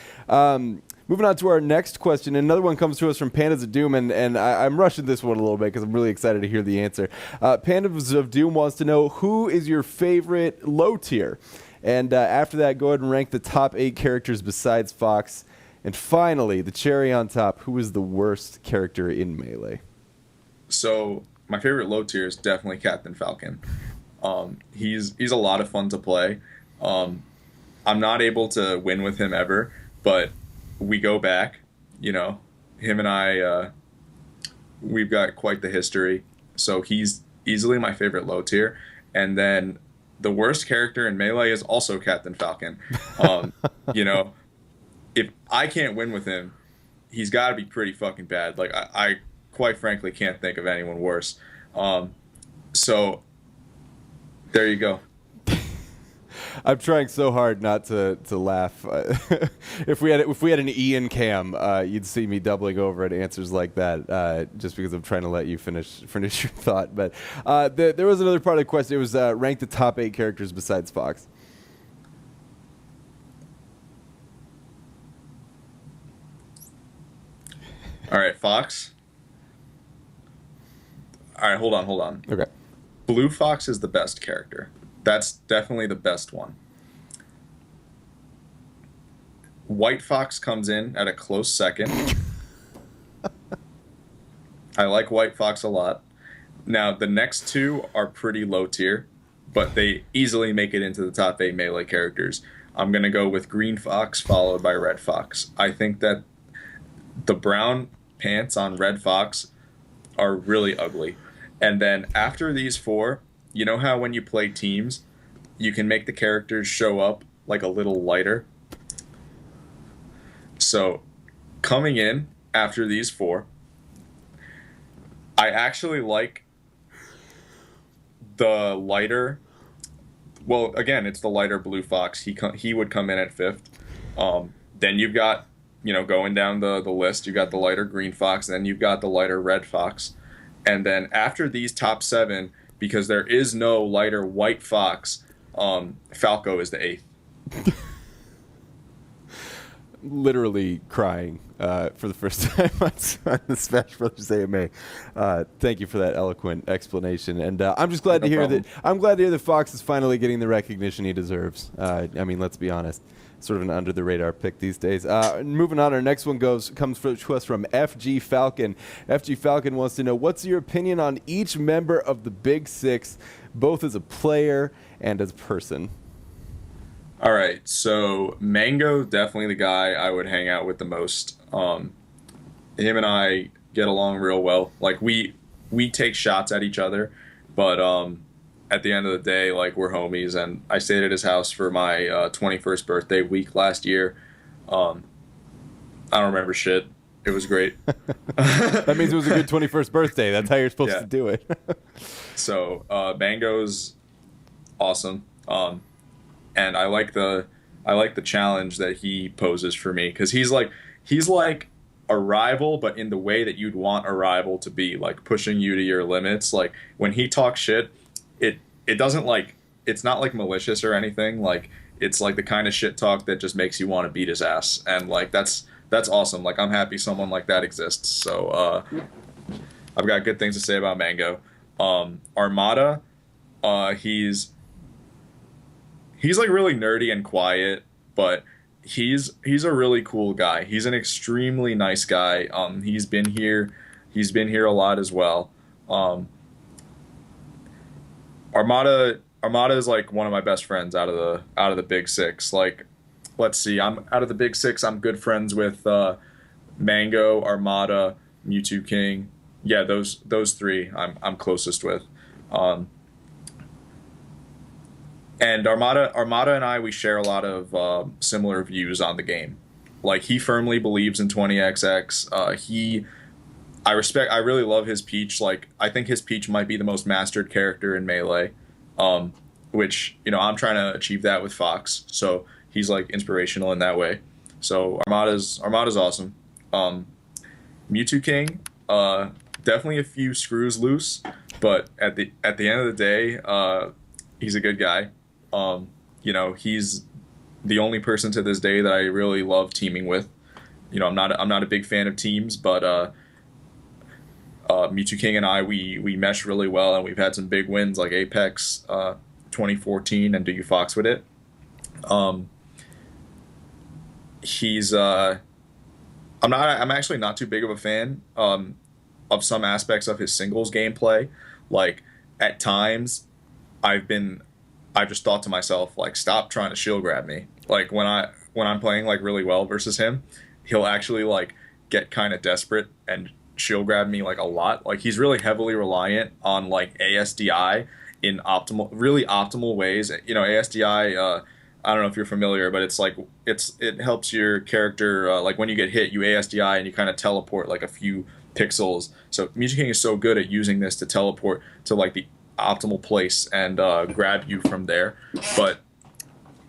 Moving on to our next question. Another one comes to us from Pandas of Doom, and I'm rushing this one a little bit because I'm really excited to hear the answer. Pandas of Doom wants to know, who is your favorite low tier? And after that, go ahead and rank the top 8 characters besides Fox. And finally, the cherry on top, who is the worst character in Melee? So my favorite low tier is definitely Captain Falcon. He's a lot of fun to play. I'm not able to win with him ever, but we go back. You know, him and I, we've got quite the history. So he's easily my favorite low tier. And then the worst character in Melee is also Captain Falcon. You know, if I can't win with him, he's got to be pretty fucking bad. Like, I quite frankly can't think of anyone worse. So there you go. I'm trying so hard not to laugh. If we had an Ian cam, you'd see me doubling over at answers like that, just because I'm trying to let you finish your thought. But there was another part of the question. It was rank the top 8 characters besides Fox. All right, Fox. All right, hold on. Okay. Blue Fox is the best character. That's definitely the best one. White Fox comes in at a close second. I like White Fox a lot. Now, the next 2 are pretty low tier, but they easily make it into the top 8 Melee characters. I'm going to go with Green Fox followed by Red Fox. I think that the brown pants on Red Fox are really ugly. And then after these 4, you know how when you play teams, you can make the characters show up like a little lighter? So coming in after these 4, I actually like the lighter. Well, again, it's the lighter Blue Fox. He would come in at 5th. Then you've got, you know, going down the list, you've got the lighter Green Fox, and then you've got the lighter Red Fox. And then after these top 7, because there is no lighter White Fox, Falco is the 8th. Literally crying for the first time on the SmashBros AMA. Thank you for that eloquent explanation, and I'm just glad to hear that. I'm glad to hear that Fox is finally getting the recognition he deserves. I mean, let's be honest, sort of an under the radar pick these days. Moving on, our next one comes to us from FG Falcon. FG Falcon wants to know, what's your opinion on each member of the Big Six, both as a player and as a person? All right, so Mango, definitely the guy I would hang out with the most. Him and I get along real well. Like, we take shots at each other, but at the end of the day, like, we're homies. And I stayed at his house for my 21st birthday week last year. I don't remember shit. It was great. That means it was a good 21st birthday. That's how you're supposed to do it. So Mango's awesome. And I like the challenge that he poses for me, because he's like a rival, but in the way that you'd want a rival to be, like pushing you to your limits. Like, when he talks shit, it doesn't, like, it's not like malicious or anything. Like, it's like the kind of shit talk that just makes you want to beat his ass, and like that's awesome. Like, I'm happy someone like that exists. So I've got good things to say about Mango. Armada, he's like really nerdy and quiet, but he's a really cool guy. He's an extremely nice guy. He's been here a lot as well. Armada is like one of my best friends out of the Big Six. Like, let's see, I'm out of the Big Six, I'm good friends with Mango, Armada, Mewtwo King. Yeah, those 3 I'm closest with. And Armada and I, we share a lot of similar views on the game. Like, he firmly believes in 20XX. I really love his Peach. Like, I think his Peach might be the most mastered character in Melee, which, you know, I'm trying to achieve that with Fox. So he's like inspirational in that way. So Armada's awesome. Mewtwo King, definitely a few screws loose, but at the end of the day, he's a good guy. You know, he's the only person to this day that I really love teaming with. I'm not a big fan of teams, but Mewtwo King and I we mesh really well, and we've had some big wins like Apex 2014 and Do You Fox with it. Um, he's I'm actually not too big of a fan of some aspects of his singles gameplay. Like at times, I've been I've just thought to myself like, stop trying to shield grab me. Like when I'm playing like really well versus him, he'll actually like get kind of desperate and shield grab me like a lot. Like he's really heavily reliant on like ASDI in really optimal ways. ASDI. I don't know if you're familiar, but it's like it helps your character like when you get hit, you ASDI and you kind of teleport like a few pixels. So Mewtwo King is so good at using this to teleport to like the optimal place and grab you from there. But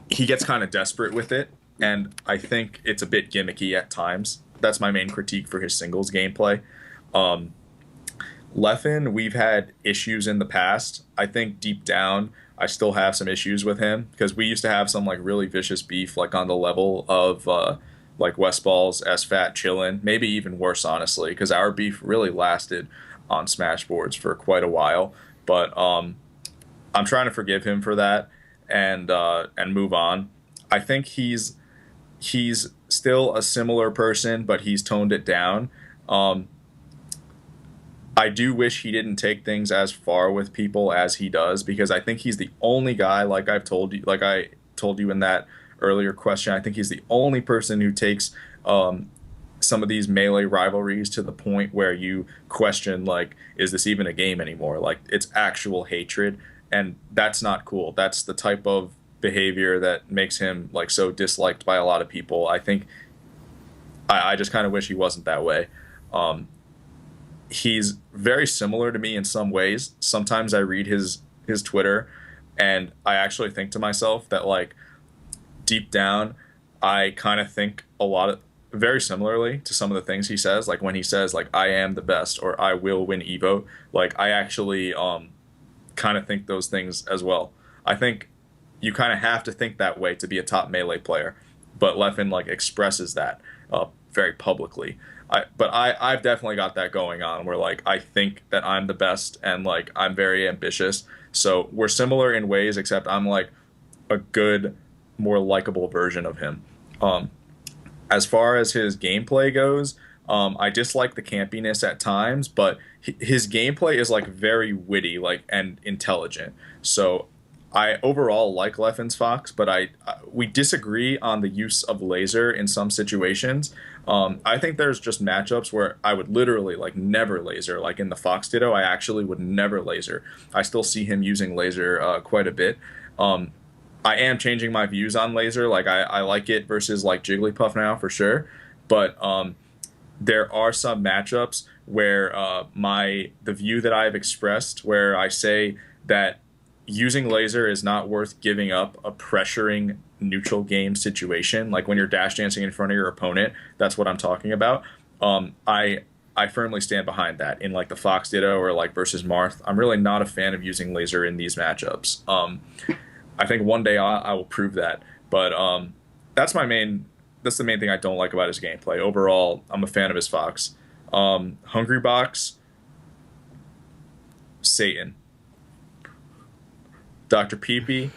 he gets kind of desperate with it, and I think it's a bit gimmicky at times. That's my main critique for his singles gameplay. Um, Leffen, we've had issues in the past. I think deep down, I still have some issues with him because we used to have some like really vicious beef, like on the level of like Westball's SFAT chillin', maybe even worse, honestly, because our beef really lasted on Smashboards for quite a while. But I'm trying to forgive him for that and move on. I think he's still a similar person, but he's toned it down. I do wish he didn't take things as far with people as he does, because I think he's the only guy, like I told you in that earlier question, I think he's the only person who takes some of these melee rivalries to the point where you question, like, is this even a game anymore? Like, it's actual hatred, and that's not cool. That's the type of behavior that makes him like so disliked by a lot of people. I think I just kind of wish he wasn't that way. He's very similar to me in some ways. Sometimes I read his Twitter and I actually think to myself that like deep down I kind of think a lot of very similarly to some of the things he says, like when he says like I am the best or I will win Evo. Like I actually kind of think those things as well. I think you kind of have to think that way to be a top melee player, but Leffen like expresses that very publicly. I've definitely got that going on where like I think that I'm the best and like I'm very ambitious. So we're similar in ways, except I'm like a good, more likable version of him. As far as his gameplay goes, I dislike the campiness at times, but his gameplay is like very witty, like and intelligent. So I overall like Leffen's Fox, but we disagree on the use of laser in some situations. I think there's just matchups where I would literally like never laser. Like in the Fox Ditto, I actually would never laser. I still see him using laser quite a bit. I am changing my views on laser. Like I like it versus like Jigglypuff now for sure, but there are some matchups where the view that I've expressed, where I say that using laser is not worth giving up a pressuring neutral game situation, like when you're dash dancing in front of your opponent. That's what I'm talking about. I firmly stand behind that in like the Fox Ditto or like versus Marth. I'm really not a fan of using laser in these matchups. I think one day I will prove that, but that's the main thing I don't like about his gameplay. Overall, I'm a fan of his Fox. Hungry Box, Satan. Dr. Peepee.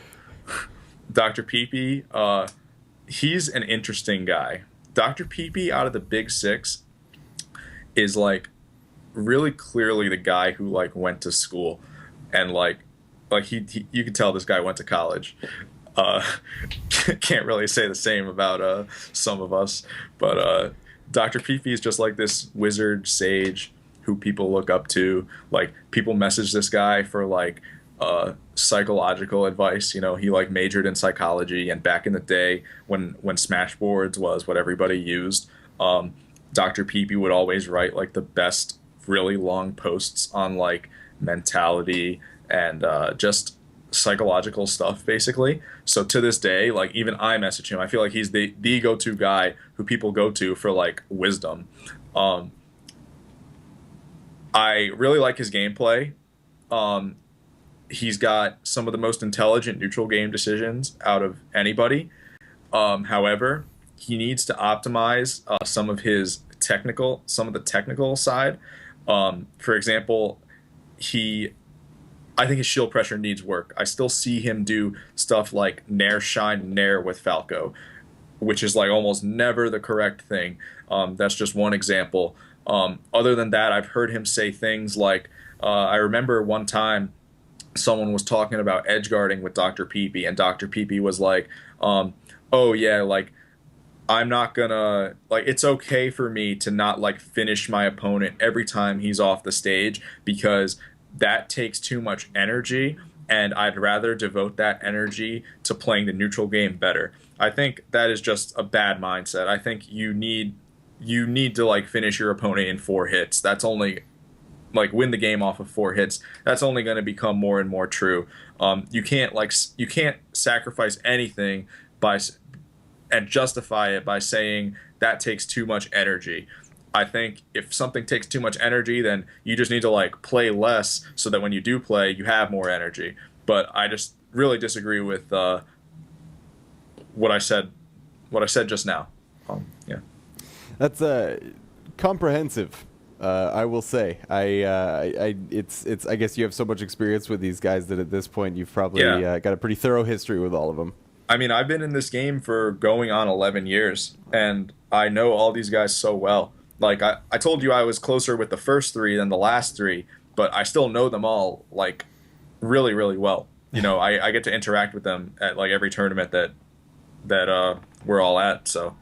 Dr. Peepee, he's an interesting guy. Dr. Peepee, out of the big six, is like really clearly the guy who like went to school and like he you can tell this guy went to college. Can't really say the same about some of us, but Dr. Peepee is just like this wizard sage who people look up to. Like people message this guy for like psychological advice. He like majored in psychology, and back in the day when Smashboards was what everybody used, Dr. Peepee would always write like the best really long posts on like mentality and just psychological stuff basically. So to this day, like even I message him. I feel like he's the go-to guy who people go to for like wisdom. I really like his gameplay. He's got some of the most intelligent neutral game decisions out of anybody. However, he needs to optimize some of the technical side. For example, he I think his shield pressure needs work. I still see him do stuff like Nair Shine Nair with Falco, which is like almost never the correct thing. That's just one example. Other than that, I've heard him say things like, I remember one time someone was talking about edge guarding with Dr. Peepee, and Dr. Peepee was like, oh yeah, like I'm not gonna, like, it's okay for me to not like finish my opponent every time he's off the stage because that takes too much energy, and I'd rather devote that energy to playing the neutral game better. I think that is just a bad mindset. I think you need to like finish your opponent in 4 hits. That's only like win the game off of 4 hits. That's only going to become more and more true. You can't sacrifice anything and justify it by saying that takes too much energy. I think if something takes too much energy, then you just need to like play less so that when you do play, you have more energy. But I just really disagree with what I said just now. Yeah. That's comprehensive. I will say, it's. I guess you have so much experience with these guys that at this point you've probably got a pretty thorough history with all of them. I mean, I've been in this game for going on 11 years, and I know all these guys so well. Like, I told you I was closer with the first 3 than the last 3, but I still know them all, like, really, really well. You know, I get to interact with them at, like, every tournament that we're all at, so,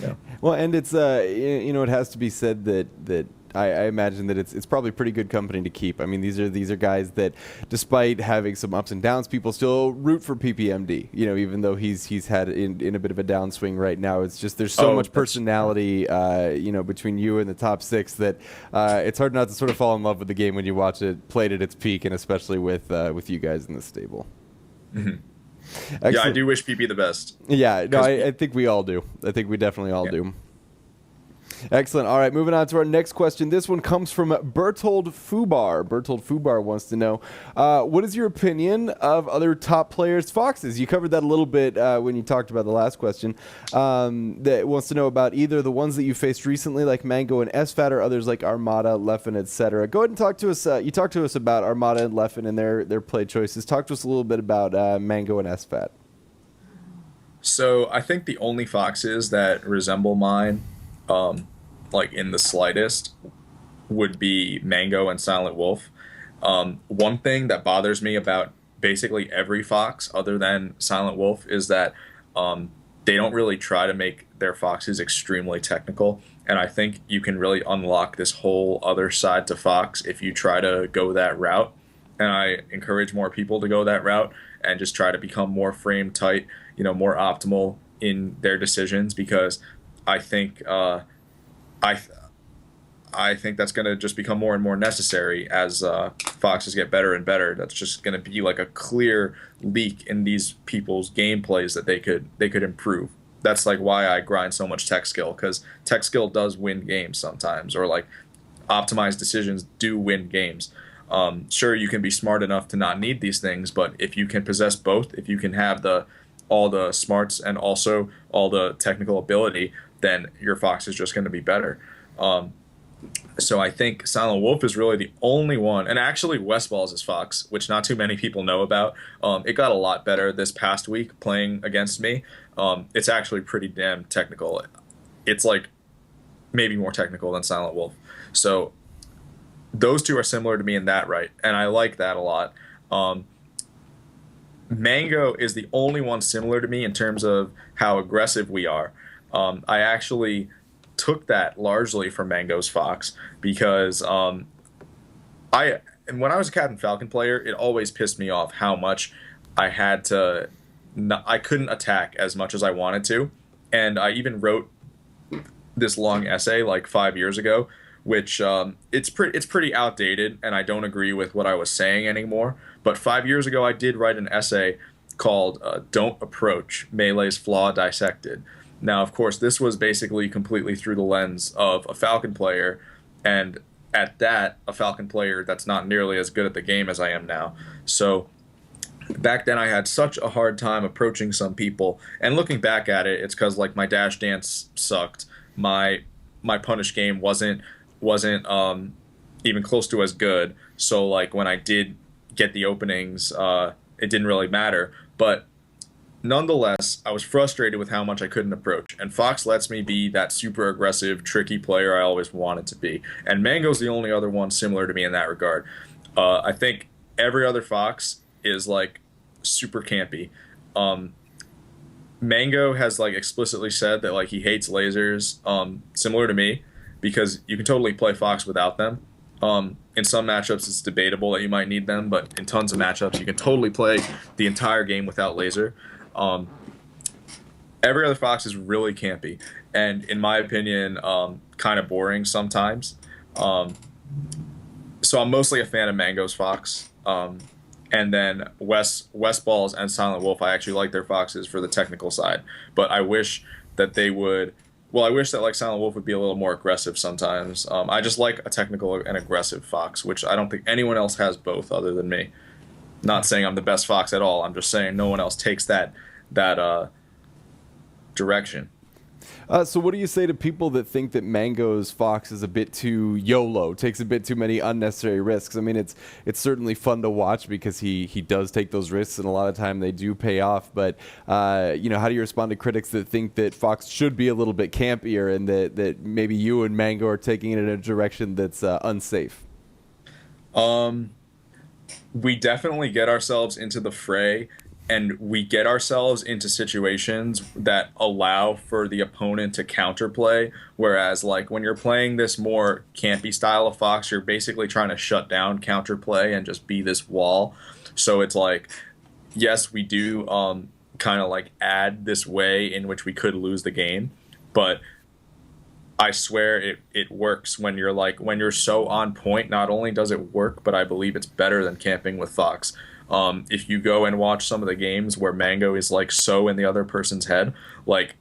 yeah. Well, and it's, it has to be said that I imagine that it's probably pretty good company to keep. I mean, these are guys that, despite having some ups and downs, people still root for PPMD. You know, even though he's had in a bit of a downswing right now. It's just there's so much personality, between you and the top 6 that it's hard not to sort of fall in love with the game when you watch it played at its peak, and especially with you guys in the stable. Mm-hmm. Yeah, I do wish PP the best. Yeah, no, I think we all do. I think we definitely all do. Excellent. All right, moving on to our next question. This one comes from Bertold Fubar. Bertold Fubar wants to know, what is your opinion of other top players' foxes? You covered that a little bit when you talked about the last question. That wants to know about either the ones that you faced recently, like Mango and SFAT, or others like Armada, Leffen, etc. Go ahead and talk to us. You talked to us about Armada and Leffen and their play choices. Talk to us a little bit about Mango and SFAT. So I think the only foxes that resemble mine, like in the slightest, would be Mango and Silent Wolf. One thing that bothers me about basically every fox other than Silent Wolf is that they don't really try to make their foxes extremely technical, and I think you can really unlock this whole other side to fox if you try to go that route, and I encourage more people to go that route and just try to become more frame tight, more optimal in their decisions, because I think I think that's going to just become more and more necessary as foxes get better and better. That's just going to be like a clear leak in these people's gameplays that they could improve. That's like why I grind so much tech skill, because tech skill does win games sometimes, or like optimized decisions do win games. Sure, you can be smart enough to not need these things, but if you can possess both, if you can have all the smarts and also all the technical ability, then your fox is just going to be better. So I think Silent Wolf is really the only one, and actually Westball's is fox, which not too many people know about. It got a lot better this past week playing against me. It's actually pretty damn technical. It's like maybe more technical than Silent Wolf. So those two are similar to me in that right, and I like that a lot. Mango is the only one similar to me in terms of how aggressive we are. I actually took that largely from Mango's fox because and when I was a Captain Falcon player, it always pissed me off how much I had to. I couldn't attack as much as I wanted to, and I even wrote this long essay like 5 years ago, which it's pretty outdated, and I don't agree with what I was saying anymore. But 5 years ago, I did write an essay called "Don't Approach Melee's Flaw Dissected." Now, of course, this was basically completely through the lens of a Falcon player, and at that, a Falcon player that's not nearly as good at the game as I am now. So back then I had such a hard time approaching some people. And looking back at it, it's because like my dash dance sucked. My punish game wasn't even close to as good. So like when I did get the openings, it didn't really matter. But nonetheless, I was frustrated with how much I couldn't approach. And Fox lets me be that super aggressive, tricky player I always wanted to be. And Mango's the only other one similar to me in that regard. I think every other Fox is like super campy. Mango has like explicitly said that like he hates lasers, similar to me, because you can totally play Fox without them. In some matchups, it's debatable that you might need them, but in tons of matchups, you can totally play the entire game without laser. Um, every other Fox is really campy, and in my opinion, kind of boring sometimes. Um, so I'm mostly a fan of Mango's Fox. And then West Balls and Silent Wolf, I actually like their Foxes for the technical side, but I wish that they would. Well, I wish that like Silent Wolf would be a little more aggressive sometimes. I just like a technical and aggressive Fox, which I don't think anyone else has both other than me. Not saying I'm the best Fox at all. I'm just saying no one else takes that direction. So what do you say to people that think that Mango's Fox is a bit too YOLO, takes a bit too many unnecessary risks? I mean, it's certainly fun to watch because he does take those risks, and a lot of time they do pay off. But you know, how do you respond to critics that think that Fox should be a little bit campier, and that maybe you and Mango are taking it in a direction that's unsafe? We definitely get ourselves into the fray, and we get ourselves into situations that allow for the opponent to counterplay. Whereas, like, when you're playing this more campy style of Fox, you're basically trying to shut down counterplay and just be this wall. So it's like, yes, we do kind of like add this way in which we could lose the game, but I swear it works when you're like when you're so on point. Not only does it work, but I believe it's better than camping with Fox. If you go and watch some of the games where Mango is like so in the other person's head, like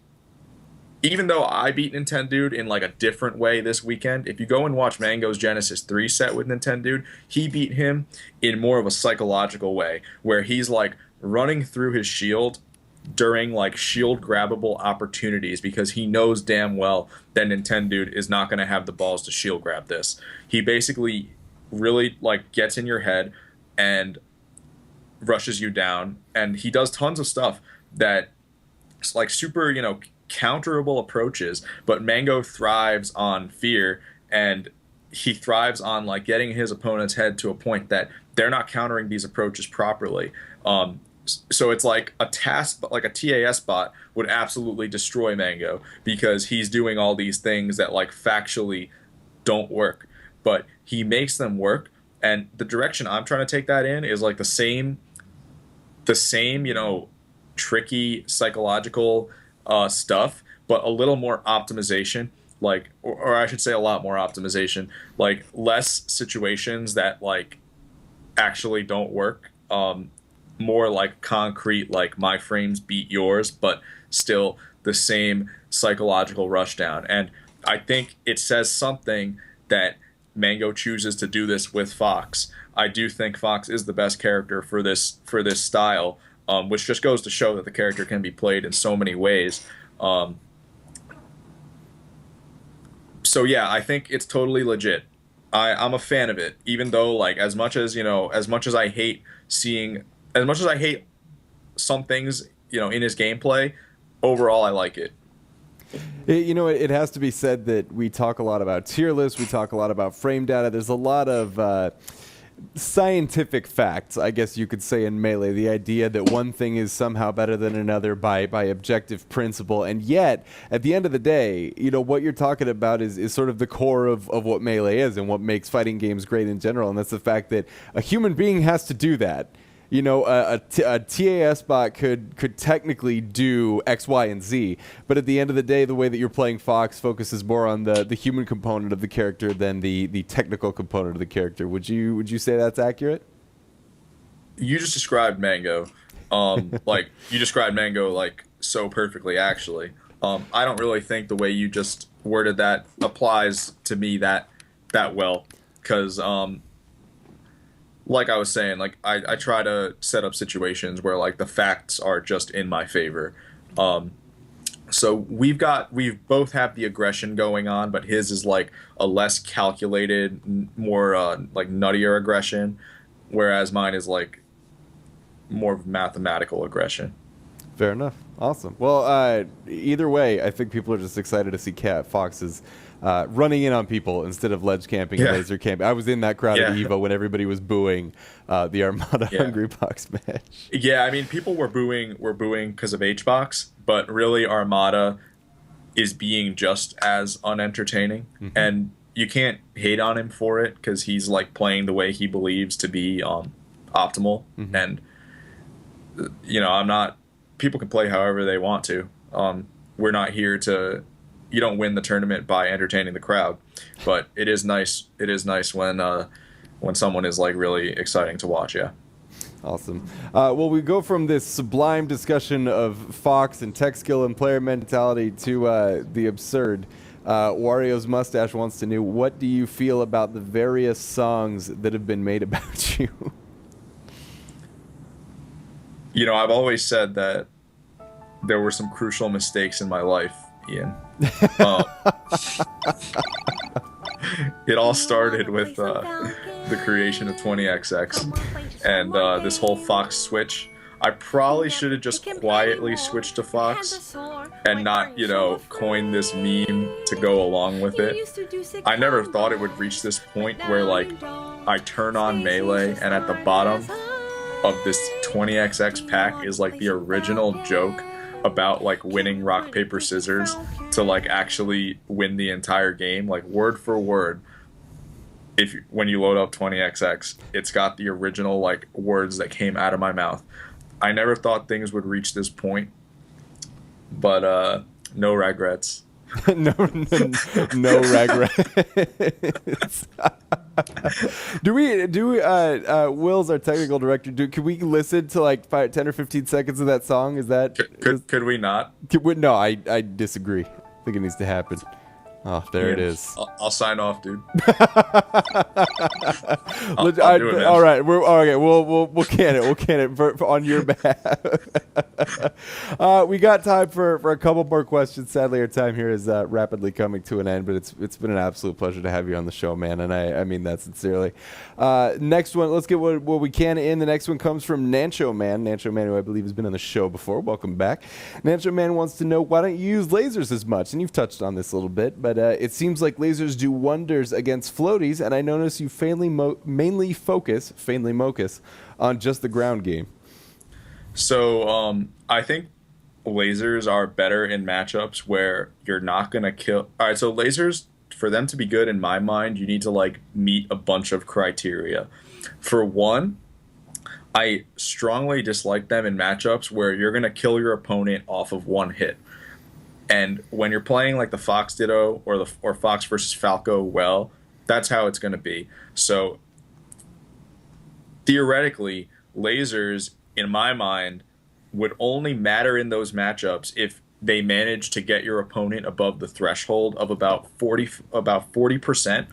even though I beat Nintendude in like a different way this weekend, if you go and watch Mango's Genesis 3 set with Nintendude, he beat him in more of a psychological way where he's like running through his shield during like shield grabbable opportunities because he knows damn well that Nintendude is not going to have the balls to shield grab this. He basically really like gets in your head and rushes you down, and he does tons of stuff that it's like super, you know, counterable approaches, but Mango thrives on fear, and he thrives on like getting his opponent's head to a point that they're not countering these approaches properly. So it's like a task, like a TAS bot would absolutely destroy Mango because he's doing all these things that like factually don't work, but he makes them work. And the direction I'm trying to take that in is like the same, you know, tricky psychological stuff, but a little more optimization, like, or I should say a lot more optimization, like less situations that like actually don't work. More like concrete, like my frames beat yours, but still the same psychological rushdown. And I think it says something that Mango chooses to do this with Fox. I do think Fox is the best character for this style, which just goes to show that the character can be played in so many ways. So yeah, I think it's totally legit. I'm a fan of it, even though like as much as I hate seeing. As much as I hate some things, you know, in his gameplay, overall I like it. You know, it has to be said that we talk a lot about tier lists, we talk a lot about frame data. There's a lot of scientific facts, I guess you could say, in Melee. The idea that one thing is somehow better than another by objective principle. And yet, at the end of the day, you know, what you're talking about is sort of the core of what Melee is and what makes fighting games great in general. And that's the fact that a human being has to do that. You know, a TAS bot could technically do X, Y, and Z, but at the end of the day, the way that you're playing Fox focuses more on the human component of the character than the technical component of the character. Would you say that's accurate? You just described Mango, like you described Mango like so perfectly. Actually, I don't really think the way you just worded that applies to me that well, because like I was saying, like I try to set up situations where like the facts are just in my favor. Um, so we've both have the aggression going on, but his is like a less calculated, more like nuttier aggression, whereas mine is like more of mathematical aggression. Fair enough. Awesome. Well, either way, I think people are just excited to see Cat Fox's running in on people instead of ledge camping and Yeah. laser camping. I was in that crowd at Yeah. Evo when everybody was booing the Armada Yeah. Hungry Box match. Yeah, I mean, people were booing because of HBox, but really Armada is being just as unentertaining, and you can't hate on him for it because he's like playing the way he believes to be optimal, and I'm not. People can play however they want to. We're not here to. You don't win the tournament by entertaining the crowd, but it is nice. It is nice when someone is like really exciting to watch. Yeah. Awesome. Well, we go from this sublime discussion of Fox and tech skill and player mentality to the absurd. Wario's Mustache wants to know, what do you feel about the various songs that have been made about you? I've always said that there were some crucial mistakes in my life, Ian. Um, it all started with the creation of 20XX and this whole Fox switch. I probably should have just quietly switched to Fox and not, coin this meme to go along with it. I never thought it would reach this point where, like, I turn on Melee and at the bottom of this 20XX pack is, like, the original joke about, like, winning rock, paper, scissors to, like, actually win the entire game, like, word for word. When you load up 20XX, it's got the original, like, words that came out of my mouth. I never thought things would reach this point, but no regrets. no regrets. Will's our technical director. Can we listen to like 10 or 15 seconds of that song? Is that Could we not? No, I disagree. I think it needs to happen. Oh, there it is. I'll sign off, dude. I'll do it, man. All right, okay. We'll can it. We'll can it on your behalf. We got time for a couple more questions. Sadly, our time here is rapidly coming to an end, but it's been an absolute pleasure to have you on the show, man, and I mean that sincerely. Next one, let's get what we can in. The next one comes from Nancho Man. Nancho Man, who I believe has been on the show before. Welcome back. Nancho Man wants to know, why don't you use lasers as much? And you've touched on this a little bit, but it seems like lasers do wonders against floaties, and I notice you mainly focus on just the ground game. So I think lasers are better in matchups where you're not going to kill. All right, so lasers, for them to be good in my mind, you need to like meet a bunch of criteria. For one, I strongly dislike them in matchups where you're going to kill your opponent off of one hit. And when you're playing like the Fox Ditto or Fox versus Falco, well, that's how it's going to be. So theoretically, lasers, in my mind, would only matter in those matchups if they manage to get your opponent above the threshold of about 40%.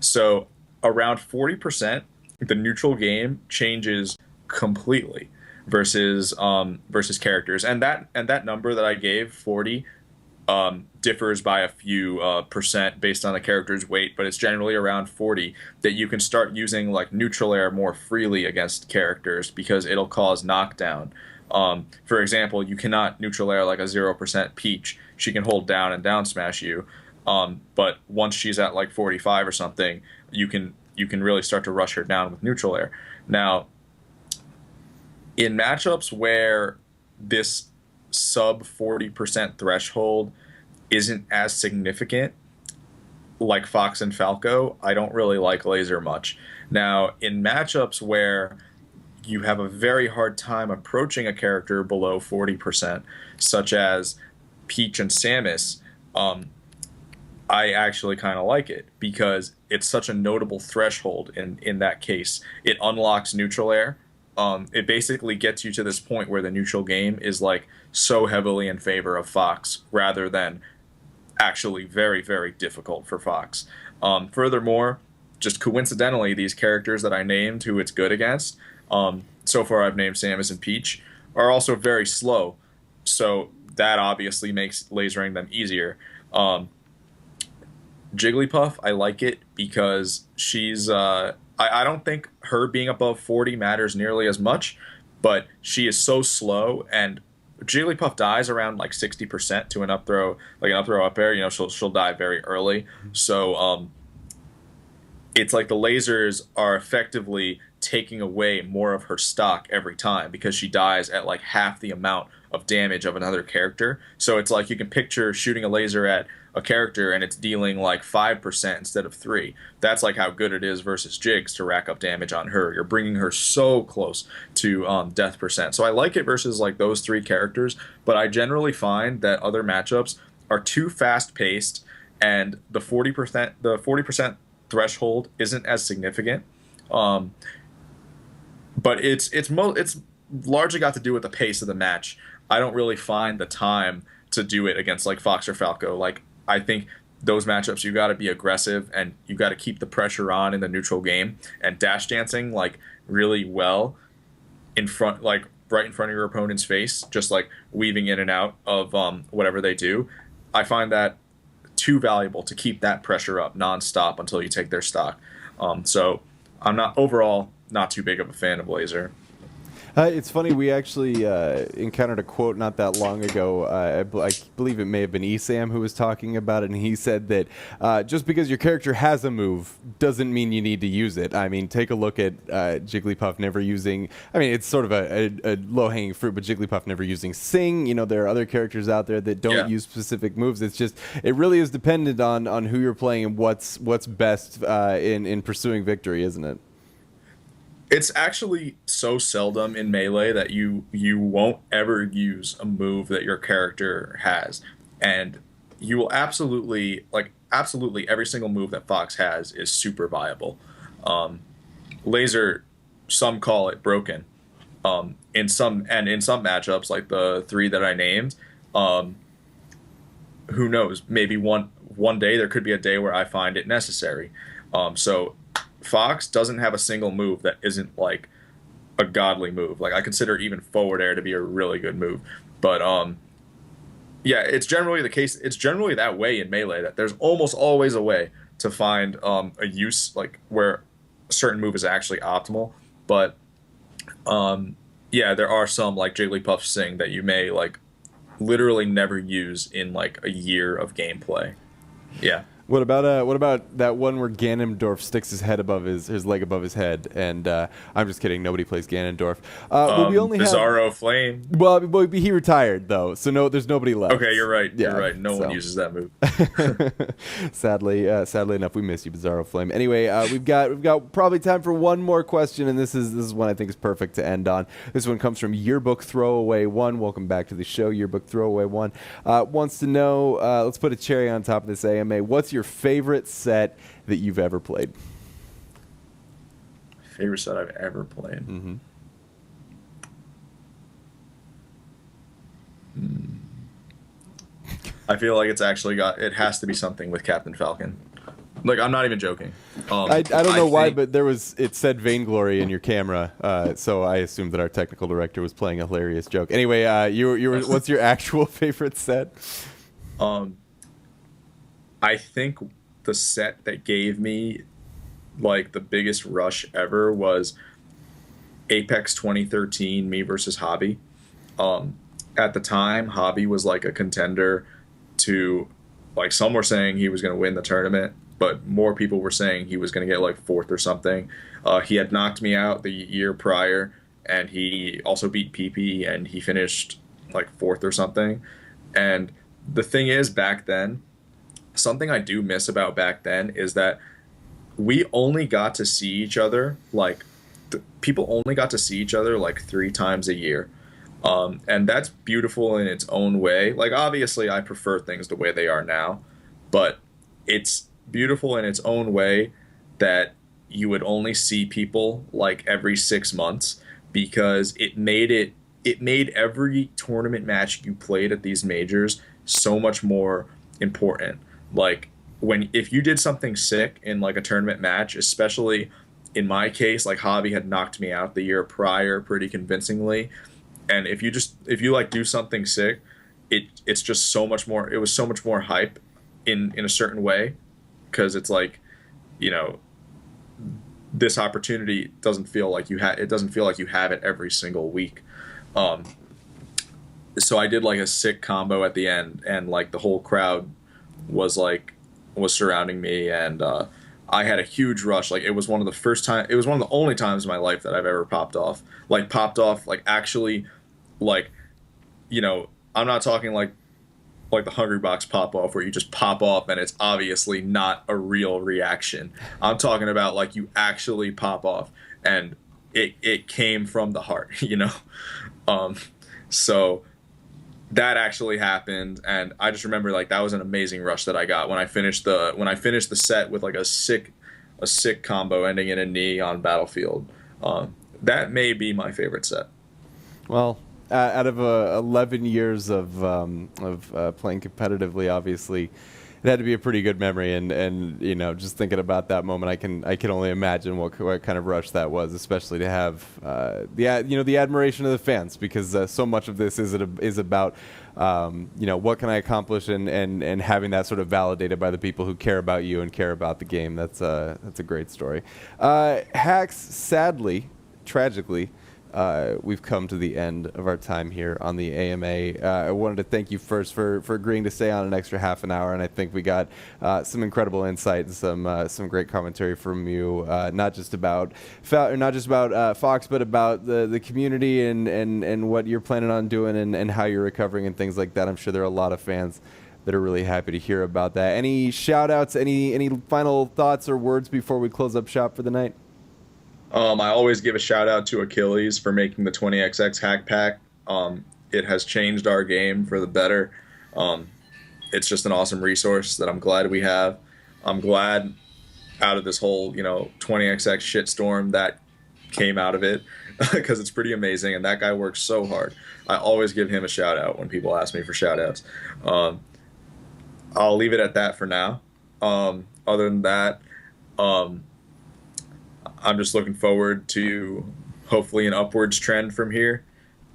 So around 40%, the neutral game changes completely versus characters. And that number that I gave, 40, differs by a few percent based on the character's weight, but it's generally around 40 that you can start using like neutral air more freely against characters because it'll cause knockdown. For example, you cannot neutral air like a 0% Peach. She can hold down and down smash you, but once she's at like 45 or something, you can really start to rush her down with neutral air. Now, in matchups where this sub 40% threshold isn't as significant, like Fox and Falco, I don't really like laser much. Now, in matchups where you have a very hard time approaching a character below 40%, such as Peach and Samus, I actually kind of like it because it's such a notable threshold in that case. It unlocks neutral air. It basically gets you to this point where the neutral game is like so heavily in favor of Fox rather than actually very, very difficult for Fox. Furthermore, just coincidentally, these characters that I named who it's good against, so far I've named Samus and Peach, are also very slow. So that obviously makes lasering them easier. Jigglypuff, I like it because she's. I don't think her being above 40 matters nearly as much, but she is so slow, and Jigglypuff dies around like 60% to an up throw, like an up throw up air. You know, she'll die very early. So it's like the lasers are effectively taking away more of her stock every time because she dies at like half the amount of damage of another character. So it's like you can picture shooting a laser at a character and it's dealing like 5% instead of 3. That's like how good it is versus Jigs to rack up damage on her. You're bringing her so close to death percent. So I like it versus like those 3 characters, but I generally find that other matchups are too fast paced and the 40% threshold isn't as significant. But it's largely got to do with the pace of the match. I don't really find the time to do it against like Fox or Falco. Like I think those matchups you got to be aggressive and you got to keep the pressure on in the neutral game and dash dancing like really well in front, like right in front of your opponent's face, just like weaving in and out of whatever they do. I find that too valuable to keep that pressure up nonstop until you take their stock. So I'm not too big of a fan of laser. It's funny, we actually encountered a quote not that long ago. I believe it may have been Esam who was talking about it, and he said that just because your character has a move doesn't mean you need to use it. I mean, take a look at Jigglypuff never using, I mean, it's sort of a low-hanging fruit, but Jigglypuff never using Sing. You know, there are other characters out there that don't use specific moves. It's just, it really is dependent on who you're playing and what's best in pursuing victory, isn't it? It's actually so seldom in Melee that you won't ever use a move that your character has. And you will absolutely every single move that Fox has is super viable. Laser, some call it broken. In some matchups, like the 3 that I named, who knows? Maybe one day there could be a day where I find it necessary. So Fox doesn't have a single move that isn't like a godly move. Like I consider even forward air to be a really good move. But yeah, it's generally the case. It's generally that way in Melee that there's almost always a way to find a use like where a certain move is actually optimal. But yeah, there are some like Jigglypuff Sing that you may like literally never use in like a year of gameplay. Yeah. What about that one where Ganondorf sticks his head above his leg above his head? And I'm just kidding. Nobody plays Ganondorf. We only Bizarro Flame. Well, he retired though, so no, there's nobody left. Okay, you're right. Yeah, you're right. No one uses that move. Sadly enough, we miss you, Bizarro Flame. Anyway, we've got probably time for one more question, and this is one I think is perfect to end on. This one comes from Yearbook Throwaway 1. Welcome back to the show, Yearbook Throwaway 1. Wants to know. Let's put a cherry on top of this AMA. What's your favorite set that you've ever played? Favorite set I've ever played. Mm-hmm. I feel like it has to be something with Captain Falcon. Like I'm not even joking. I don't know why, but it said Vainglory in your camera, so I assumed that our technical director was playing a hilarious joke. Anyway, what's your actual favorite set? I think the set that gave me like the biggest rush ever was Apex 2013, me versus Hobby. At the time, Hobby was like a contender to, like some were saying he was going to win the tournament, but more people were saying he was going to get like 4th or something. He had knocked me out the year prior, and he also beat PP, and he finished like 4th or something. And the thing is, back then, something I do miss about back then is that we only got to see each other people only got to see each other like 3 times a year. And that's beautiful in its own way. Like obviously I prefer things the way they are now, but it's beautiful in its own way that you would only see people like every 6 months, because it made every tournament match you played at these majors so much more important. Like if you did something sick in like a tournament match, especially in my case, like Javi had knocked me out the year prior pretty convincingly, and if you like do something sick, it's just so much more. It was so much more hype in a certain way, because it's like, you know, this opportunity doesn't feel like you have. It doesn't feel like you have it every single week. Um, so I did like a sick combo at the end, and like the whole crowd was surrounding me, and I had a huge rush. Like, it was one of the first time, it was one of the only times in my life that I've ever popped off, like actually, like, you know, I'm not talking like the Hungry Box pop off where you just pop off and it's obviously not a real reaction. I'm talking about like you actually pop off and it came from the heart, you know. So that actually happened, and I just remember like that was an amazing rush that I got when I finished the set with like a sick combo ending in a knee on Battlefield. That may be my favorite set. Well, out of 11 years of playing competitively, obviously, it had to be a pretty good memory. And you know, just thinking about that moment, I can only imagine what kind of rush that was, especially to have the admiration of the fans, because so much of this is about you know, what can I accomplish, and having that sort of validated by the people who care about you and care about the game. That's a great story. Hax, sadly, tragically, we've come to the end of our time here on the AMA. I wanted to thank you first for agreeing to stay on an extra half an hour, and I think we got some incredible insight and some great commentary from you, not just about Fox, but about the community and what you're planning on doing and how you're recovering and things like that. I'm sure there are a lot of fans that are really happy to hear about that. Any shout outs, any final thoughts or words before we close up shop for the night? I always give a shout out to Achilles for making the 20XX hack pack. It has changed our game for the better. It's just an awesome resource that I'm glad we have. I'm glad out of this whole, you know, 20XX shitstorm that came out of it, because it's pretty amazing, and that guy works so hard. I always give him a shout out when people ask me for shout outs. I'll leave it at that for now. Other than that, I'm just looking forward to hopefully an upwards trend from here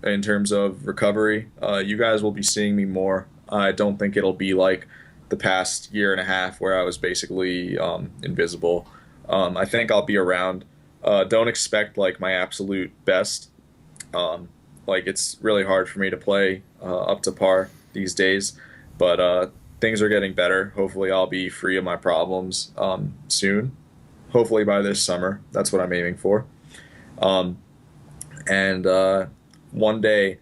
in terms of recovery. You guys will be seeing me more. I don't think it'll be like the past year and a half where I was basically invisible. I think I'll be around. Don't expect like my absolute best. Like, it's really hard for me to play up to par these days, but things are getting better. Hopefully I'll be free of my problems soon. Hopefully by this summer. That's what I'm aiming for. And one day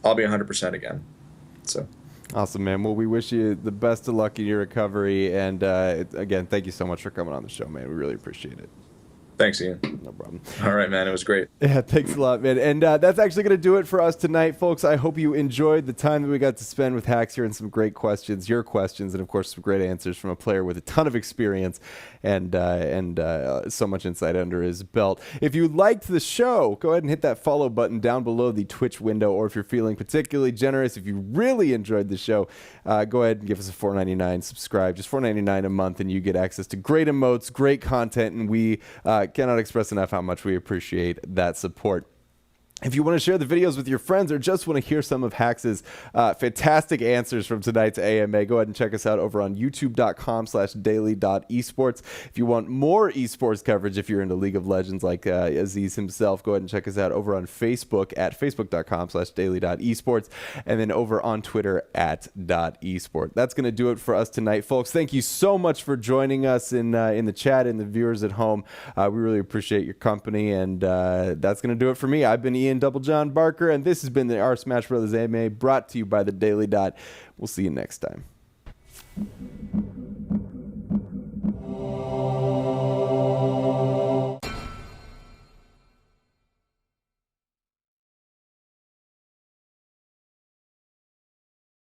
I'll be 100% again. So Awesome, man. Well, we wish you the best of luck in your recovery. And again, thank you so much for coming on the show, man. We really appreciate it. Thanks, Ian. No problem. All right, man. It was great. Yeah, thanks a lot, man. And that's actually going to do it for us tonight, folks. I hope you enjoyed the time that we got to spend with Hax here, and some great questions, your questions, and of course some great answers from a player with a ton of experience and so much insight under his belt. If you liked the show, go ahead and hit that follow button down below the Twitch window, or if you're feeling particularly generous, if you really enjoyed the show, go ahead and give us a $4.99 subscribe, just $4.99 a month, and you get access to great emotes, great content, and we cannot express enough how much we appreciate that support. If you want to share the videos with your friends, or just want to hear some of Hax's fantastic answers from tonight's AMA, go ahead and check us out over on youtube.com/daily.esports. If you want more esports coverage, if you're into League of Legends like Aziz himself, go ahead and check us out over on Facebook at facebook.com/daily.esports, and then over on Twitter at .esport. That's going to do it for us tonight, folks. Thank you so much for joining us in the chat and the viewers at home. We really appreciate your company, and that's going to do it for me. I've been Ian Double John Barker, and this has been the Smash Brothers AMA, brought to you by the Daily Dot. We'll see you next time.